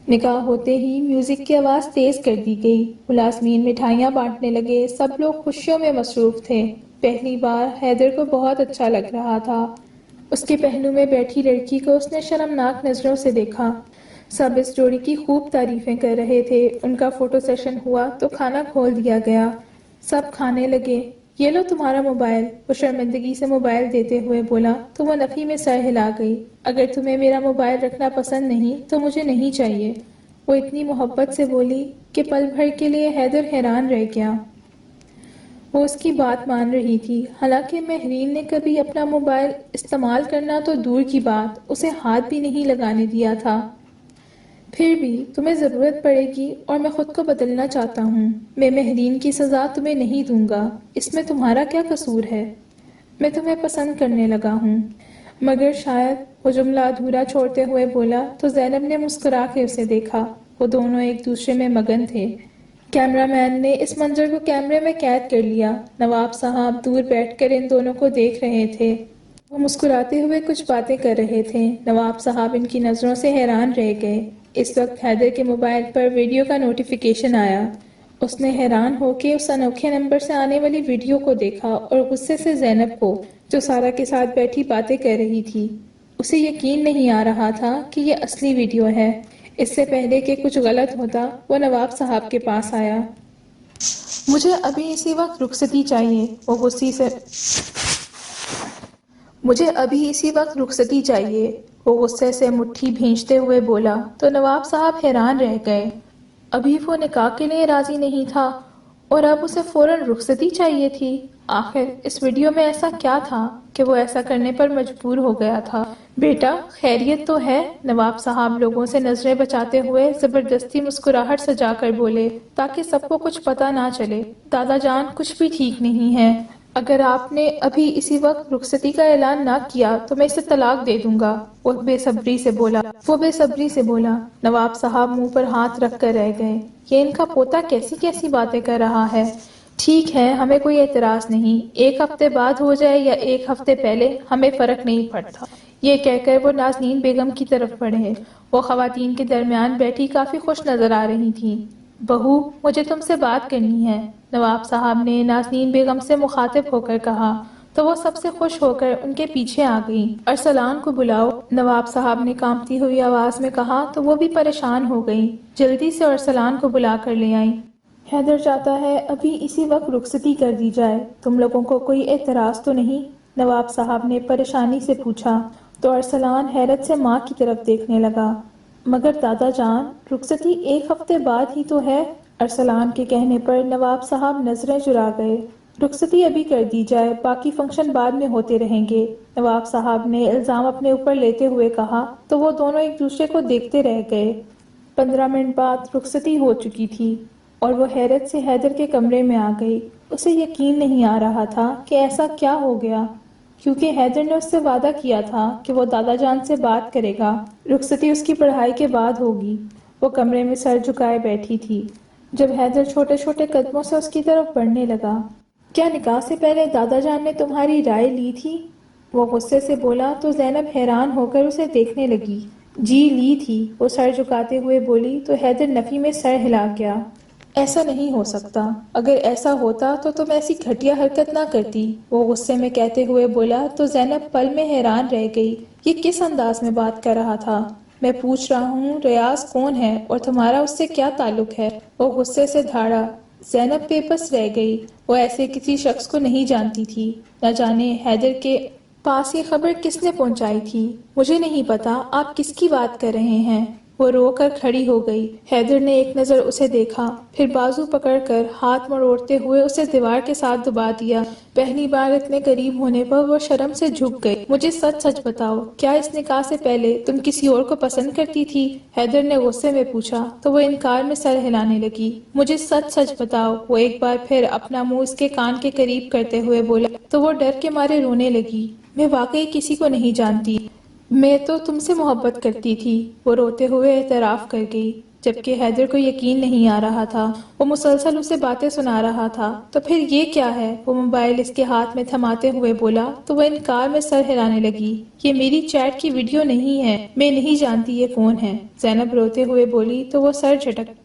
A: نکاح ہوتے ہی میوزک کی آواز تیز کر دی گئی۔ ملازمین مٹھائیاں بانٹنے لگے، سب لوگ خوشیوں میں مصروف تھے۔ پہلی بار حیدر کو بہت اچھا لگ رہا تھا۔ اس کے پہلو میں بیٹھی لڑکی کو اس نے شرمناک نظروں سے دیکھا۔ سب اس جوڑی کی خوب تعریفیں کر رہے تھے۔ ان کا فوٹو سیشن ہوا تو کھانا کھول دیا گیا۔ سب کھانے لگے۔ یہ لو تمہارا موبائل، وہ شرمندگی سے موبائل دیتے ہوئے بولا تو وہ نفی میں سر ہلا گئی۔ اگر تمہیں میرا موبائل رکھنا پسند نہیں تو مجھے نہیں چاہیے، وہ اتنی محبت سے بولی کہ پل بھر کے لیے حیدر حیران رہ گیا۔ وہ اس کی بات مان رہی تھی، حالانکہ مہرین نے کبھی اپنا موبائل استعمال کرنا تو دور کی بات، اسے ہاتھ بھی نہیں لگانے دیا تھا۔ پھر بھی تمہیں ضرورت پڑے گی اور میں خود کو بدلنا چاہتا ہوں۔ میں مہرین کی سزا تمہیں نہیں دوں گا، اس میں تمہارا کیا قصور ہے؟ میں تمہیں پسند کرنے لگا ہوں۔ مگر شاید، وہ جملہ ادھورا چھوڑتے ہوئے بولا تو زینب نے مسکرا کے اسے دیکھا۔ وہ دونوں ایک دوسرے میں مگن تھے۔ کیمرہ مین نے اس منظر کو کیمرے میں قید کر لیا۔ نواب صاحب دور بیٹھ کر ان دونوں کو دیکھ رہے تھے۔ وہ مسکراتے ہوئے کچھ باتیں کر رہے تھے۔ نواب صاحب ان کی نظروں سے حیران رہ گئے۔ اس وقت حیدر کے موبائل پر ویڈیو کا نوٹیفیکیشن آیا۔ اس نے حیران ہو کے اس انوکھے نمبر سے آنے والی ویڈیو کو دیکھا اور غصے سے زینب کو، جو سارا کے ساتھ بیٹھی باتیں کر رہی تھی۔ اسے یقین نہیں آ رہا تھا کہ یہ اصلی ویڈیو ہے۔ اس سے پہلے کہ کچھ غلط ہوتا، وہ نواب صاحب کے پاس آیا۔ مجھے ابھی اسی وقت رخصتی چاہیے، وہ غصے سے مجھے ابھی اسی وقت رخصتی چاہیے، وہ غصے سے مٹھی بھینچتے ہوئے بولا تو نواب صاحب حیران رہ گئے۔ ابھی وہ نکاح کے لیے راضی نہیں تھا اور اب اسے فوراً رخصتی چاہیے تھی۔ آخر اس ویڈیو میں ایسا کیا تھا کہ وہ ایسا کرنے پر مجبور ہو گیا تھا؟ بیٹا خیریت تو ہے؟ نواب صاحب لوگوں سے نظریں بچاتے ہوئے زبردستی مسکراہٹ سجا کر بولے تاکہ سب کو کچھ پتہ نہ چلے۔ دادا جان کچھ بھی ٹھیک نہیں ہے۔ اگر آپ نے ابھی اسی وقت رخصتی کا اعلان نہ کیا تو میں اسے طلاق دے دوں گا، وہ بے صبری سے بولا۔ نواب صاحب منہ پر ہاتھ رکھ کر رہ گئے۔ یہ ان کا پوتا کیسی کیسی باتیں کر رہا ہے۔ ٹھیک ہے، ہمیں کوئی اعتراض نہیں، 1 ہفتے بعد ہو جائے یا 1 ہفتے پہلے، ہمیں فرق نہیں پڑتا۔ یہ کہہ کر وہ نازنین بیگم کی طرف بڑھے۔ وہ خواتین کے درمیان بیٹھی کافی خوش نظر آ رہی تھیں۔ بہو، مجھے تم سے بات کرنی ہے، نواب صاحب نے نازنین بیگم سے مخاطب ہو کر کہا تو وہ سب سے خوش ہو کر ان کے پیچھے آ گئیں۔ ارسلان کو بلاؤ، نواب صاحب نے کانپتی ہوئی آواز میں کہا تو وہ بھی پریشان ہو گئیں۔ جلدی سے ارسلان کو بلا کر لے آئیں۔ حیدر چاہتا ہے ابھی اسی وقت رخصتی کر دی جائے، تم لوگوں کو کوئی اعتراض تو نہیں؟ نواب صاحب نے پریشانی سے پوچھا تو ارسلان حیرت سے ماں کی طرف دیکھنے لگا۔ مگر دادا جان، رخصتی 1 ہفتے بعد ہی تو ہے۔ ارسلان کے کہنے پر نواب صاحب نظریں چرا گئے۔ رخصتی ابھی کر دی جائے، باقی فنکشن بعد میں ہوتے رہیں گے، نواب صاحب نے الزام اپنے اوپر لیتے ہوئے کہا تو وہ دونوں ایک دوسرے کو دیکھتے رہ گئے۔ 15 منٹ بعد رخصتی ہو چکی تھی اور وہ حیرت سے حیدر کے کمرے میں آ گئی۔ اسے یقین نہیں آ رہا تھا کہ ایسا کیا ہو گیا، کیونکہ حیدر نے اس سے وعدہ کیا تھا کہ وہ دادا جان سے بات کرے گا۔ رخصتی اس کی پڑھائی کے بعد ہوگی۔ وہ کمرے میں سر جھکائے بیٹھی تھی جب حیدر چھوٹے چھوٹے قدموں سے اس کی طرف بڑھنے لگا۔ کیا نکاح سے پہلے دادا جان نے تمہاری رائے لی تھی؟ وہ غصے سے بولا تو زینب حیران ہو کر اسے دیکھنے لگی۔ جی لی تھی، وہ سر جھکاتے ہوئے بولی تو حیدر نفی میں سر ہلا گیا۔ ایسا نہیں ہو سکتا، اگر ایسا ہوتا تو تم ایسی گھٹیا حرکت نہ کرتی، وہ غصے میں کہتے ہوئے بولا تو زینب پل میں حیران رہ گئی۔ یہ کس انداز میں بات کر رہا تھا؟ میں پوچھ رہا ہوں ریاض کون ہے اور تمہارا اس سے کیا تعلق ہے؟ وہ غصے سے دھاڑا۔ زینب بے بس رہ گئی، وہ ایسے کسی شخص کو نہیں جانتی تھی۔ نہ جانے حیدر کے پاس یہ خبر کس نے پہنچائی تھی۔ مجھے نہیں پتا آپ کس کی بات کر رہے ہیں، وہ رو کر کھڑی ہو گئی۔ حیدر نے ایک نظر اسے دیکھا، پھر بازو پکڑ کر ہاتھ مروڑتے ہوئے اسے دیوار کے ساتھ دبا دیا۔ پہلی بار اتنے قریب ہونے پر وہ شرم سے جھک گئی۔ مجھے سچ سچ بتاؤ، کیا اس نکاح سے پہلے تم کسی اور کو پسند کرتی تھی؟ حیدر نے غصے میں پوچھا تو وہ انکار میں سر ہلانے لگی۔ مجھے سچ سچ بتاؤ، وہ ایک بار پھر اپنا منہ اس کے کان کے قریب کرتے ہوئے بولا تو وہ ڈر کے مارے رونے لگی۔ میں واقعی کسی کو نہیں جانتی، میں تو تم سے محبت کرتی تھی، وہ روتے ہوئے اعتراف کر گئی، جبکہ حیدر کو یقین نہیں آ رہا تھا۔ وہ مسلسل اسے باتیں سنا رہا تھا۔ تو پھر یہ کیا ہے؟ وہ موبائل اس کے ہاتھ میں تھماتے ہوئے بولا تو وہ انکار میں سر ہلانے لگی۔ یہ میری چیٹ کی ویڈیو نہیں ہے، میں نہیں جانتی یہ کون ہے، زینب روتے ہوئے بولی تو وہ سر جھٹک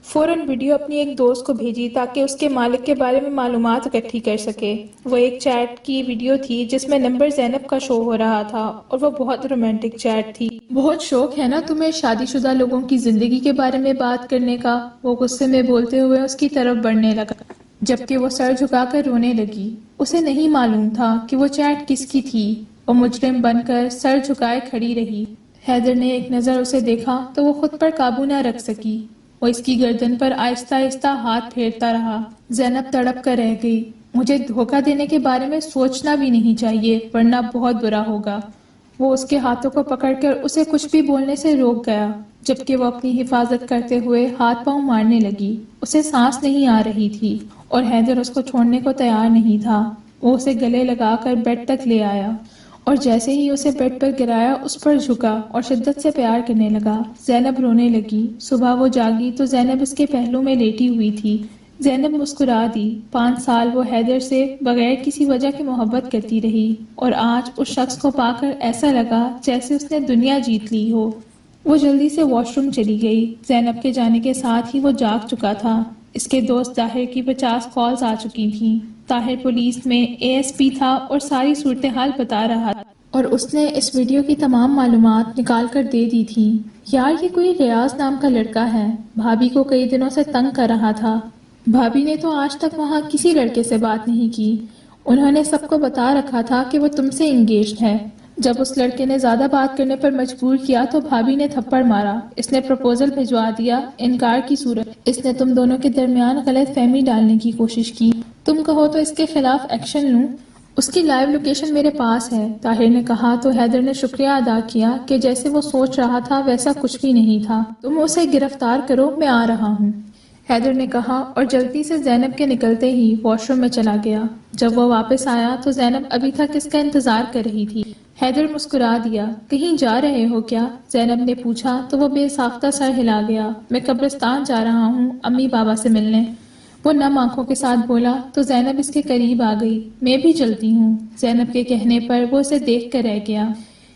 A: فوراً ویڈیو اپنی ایک دوست کو بھیجی تاکہ اس کے مالک کے بارے میں معلومات اکٹھی کر سکے۔ وہ ایک چیٹ کی ویڈیو تھی جس میں نمبر زینب کا شو ہو رہا تھا اور وہ بہت رومانٹک چیٹ تھی۔ بہت شوق ہے نا تمہیں شادی شدہ لوگوں کی زندگی کے بارے میں بات کرنے کا، وہ غصے میں بولتے ہوئے اس کی طرف بڑھنے لگا۔ جبکہ وہ سر جھکا کر رونے لگی۔ اسے نہیں معلوم تھا کہ وہ چیٹ کس کی تھی۔ وہ مجرم بن کر سر جھکائے کھڑی رہی۔ حیدر نے ایک نظر اسے دیکھا تو وہ خود پر قابو نہ رکھ سکی۔ وہ اس کی گردن پر آہستہ آہستہ ہاتھ پھیرتا رہا۔ زینب تڑپ کر رہ گئی۔ مجھے دھوکہ دینے کے بارے میں سوچنا بھی نہیں چاہیے ورنہ بہت برا ہوگا۔ وہ اس کے ہاتھوں کو پکڑ کر اسے کچھ بھی بولنے سے روک گیا، جبکہ وہ اپنی حفاظت کرتے ہوئے ہاتھ پاؤں مارنے لگی۔ اسے سانس نہیں آ رہی تھی اور حیدر اس کو چھوڑنے کو تیار نہیں تھا۔ وہ اسے گلے لگا کر بیڈ تک لے آیا اور جیسے ہی اسے بیڈ پر گرایا اس پر جھکا اور شدت سے پیار کرنے لگا۔ زینب رونے لگی۔ صبح وہ جاگی تو زینب اس کے پہلو میں لیٹی ہوئی تھی۔ زینب مسکرا دی۔ 5 سال وہ حیدر سے بغیر کسی وجہ کی محبت کرتی رہی اور آج اس شخص کو پا کر ایسا لگا جیسے اس نے دنیا جیت لی ہو۔ وہ جلدی سے واش روم چلی گئی۔ زینب کے جانے کے ساتھ ہی وہ جاگ چکا تھا۔ اس کے دوست طاہر کی 50 کالز آ چکی تھیں۔ طاہر پولیس میں ASP تھا اور ساری صورتحال بتا رہا تھا اور اس نے اس ویڈیو کی تمام معلومات نکال کر دے دی تھی۔ یار یہ کوئی ریاض نام کا لڑکا ہے، بھابھی کو کئی دنوں سے تنگ کر رہا تھا۔ بھابھی نے تو آج تک وہاں کسی لڑکے سے بات نہیں کی۔ انہوں نے سب کو بتا رکھا تھا کہ وہ تم سے انگیجڈ ہے۔ جب اس لڑکے نے زیادہ بات کرنے پر مجبور کیا تو بھابھی نے تھپڑ مارا۔ اس نے پرپوزل بھجوا دیا انکار کی صورت۔ اس نے تم دونوں کے درمیان غلط فہمی ڈالنے کی کوشش کی۔ تم کہو تو اس کے خلاف ایکشن لوں؟ اس کی لائیو لوکیشن میرے پاس ہے، طاہر نے کہا تو حیدر نے شکریہ ادا کیا کہ جیسے وہ سوچ رہا تھا ویسا کچھ بھی نہیں تھا۔ تم اسے گرفتار کرو، میں آ رہا ہوں، حیدر نے کہا اور جلدی سے زینب کے نکلتے ہی واش روم میں چلا گیا۔ جب وہ واپس آیا تو زینب ابھی تک اس کا انتظار کر رہی تھی۔ حیدر مسکرا دیا۔ کہیں جا رہے ہو کیا؟ زینب نے پوچھا تو وہ بے ساختہ سر ہلا گیا۔ میں قبرستان جا رہا ہوں امی بابا سے ملنے، وہ نم آنکھوں کے ساتھ بولا تو زینب اس کے قریب آ گئی۔ میں بھی چلتی ہوں، زینب کے کہنے پر وہ اسے دیکھ کر رہ گیا۔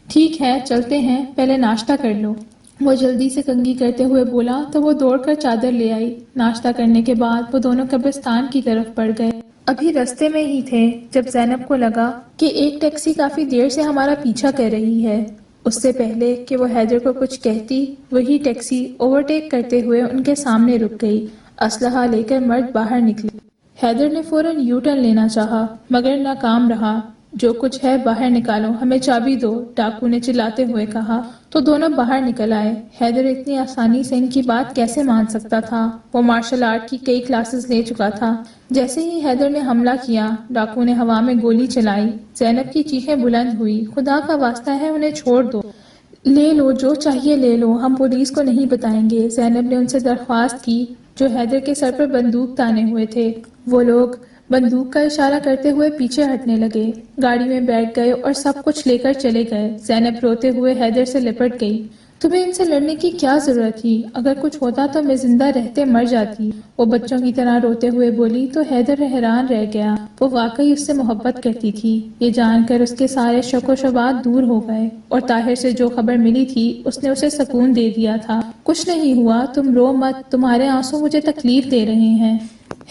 A: ٹھیک ہے چلتے ہیں، پہلے ناشتہ کر لو، وہ جلدی سے کنگھی کرتے ہوئے بولا تو وہ دوڑ کر چادر لے آئی۔ ناشتہ کرنے کے بعد وہ دونوں قبرستان کی طرف بڑھ گئے۔ ابھی رستے میں ہی تھے جب زینب کو لگا کہ ایک ٹیکسی کافی دیر سے ہمارا پیچھا کر رہی ہے۔ اس سے پہلے کہ وہ حیدر کو کچھ کہتی، وہی ٹیکسی اوورٹیک کرتے ہوئے ان کے سامنے رک گئی۔ اسلحہ لے کر مرد باہر نکلے۔ حیدر نے فوراً یو ٹرن لینا چاہا مگر ناکام رہا۔ جو کچھ ہے باہر نکالو، ہمیں چابی دو، ڈاکو نے چلاتے ہوئے کہا تو دونوں باہر نکل آئے۔ حیدر اتنی آسانی سے ان کی بات کیسے مان سکتا تھا؟ وہ مارشل آرٹ کی کئی کلاسز لے چکا تھا۔ جیسے ہی حیدر نے حملہ کیا، ڈاکو نے ہوا میں گولی چلائی۔ زینب کی چیخیں بلند ہوئی۔ خدا کا واسطہ ہے انہیں چھوڑ دو، لے لو جو چاہیے لے لو، ہم پولیس کو نہیں بتائیں گے، زینب نے ان سے درخواست کی جو حیدر کے سر پر بندوق تانے ہوئے تھے۔ وہ لوگ بندوق کا اشارہ کرتے ہوئے پیچھے ہٹنے لگے، گاڑی میں بیٹھ گئے اور سب کچھ لے کر چلے گئے۔ زینب روتے ہوئے حیدر سے لپٹ گئی۔ تمہیں ان سے لڑنے کی کیا ضرورت تھی؟ اگر کچھ ہوتا تو میں زندہ رہتے مر جاتی، وہ بچوں کی طرح روتے ہوئے بولی تو حیدر حیران رہ گیا۔ وہ واقعی اس سے محبت کرتی تھی، یہ جان کر اس کے سارے شک و شبہات دور ہو گئے، اور طاہر سے جو خبر ملی تھی اس نے اسے سکون دے دیا تھا۔ کچھ نہیں ہوا، تم رو مت، تمہارے آنسو مجھے تکلیف دے رہے ہیں،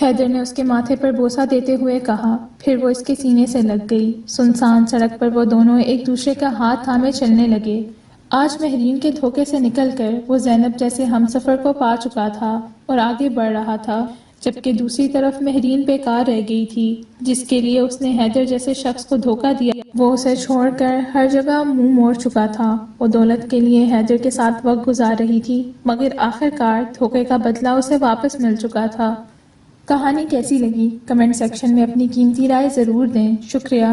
A: حیدر نے اس کے ماتھے پر بوسہ دیتے ہوئے کہا۔ پھر وہ اس کے سینے سے لگ گئی۔ سنسان سڑک پر وہ دونوں ایک دوسرے کا ہاتھ تھامے چلنے لگے۔ آج مہرین کے دھوکے سے نکل کر وہ زینب جیسے ہمسفر کو پا چکا تھا اور آگے بڑھ رہا تھا، جبکہ دوسری طرف مہرین بیکار رہ گئی تھی، جس کے لیے اس نے حیدر جیسے شخص کو دھوکہ دیا۔ وہ اسے چھوڑ کر ہر جگہ منہ موڑ چکا تھا۔ وہ دولت کے لیے حیدر کے ساتھ وقت گزار رہی تھی مگر آخرکار دھوکے کا بدلہ اسے واپس مل چکا تھا۔ کہانی کیسی لگی؟ کمنٹ سیکشن میں اپنی قیمتی رائے ضرور دیں۔ شکریہ۔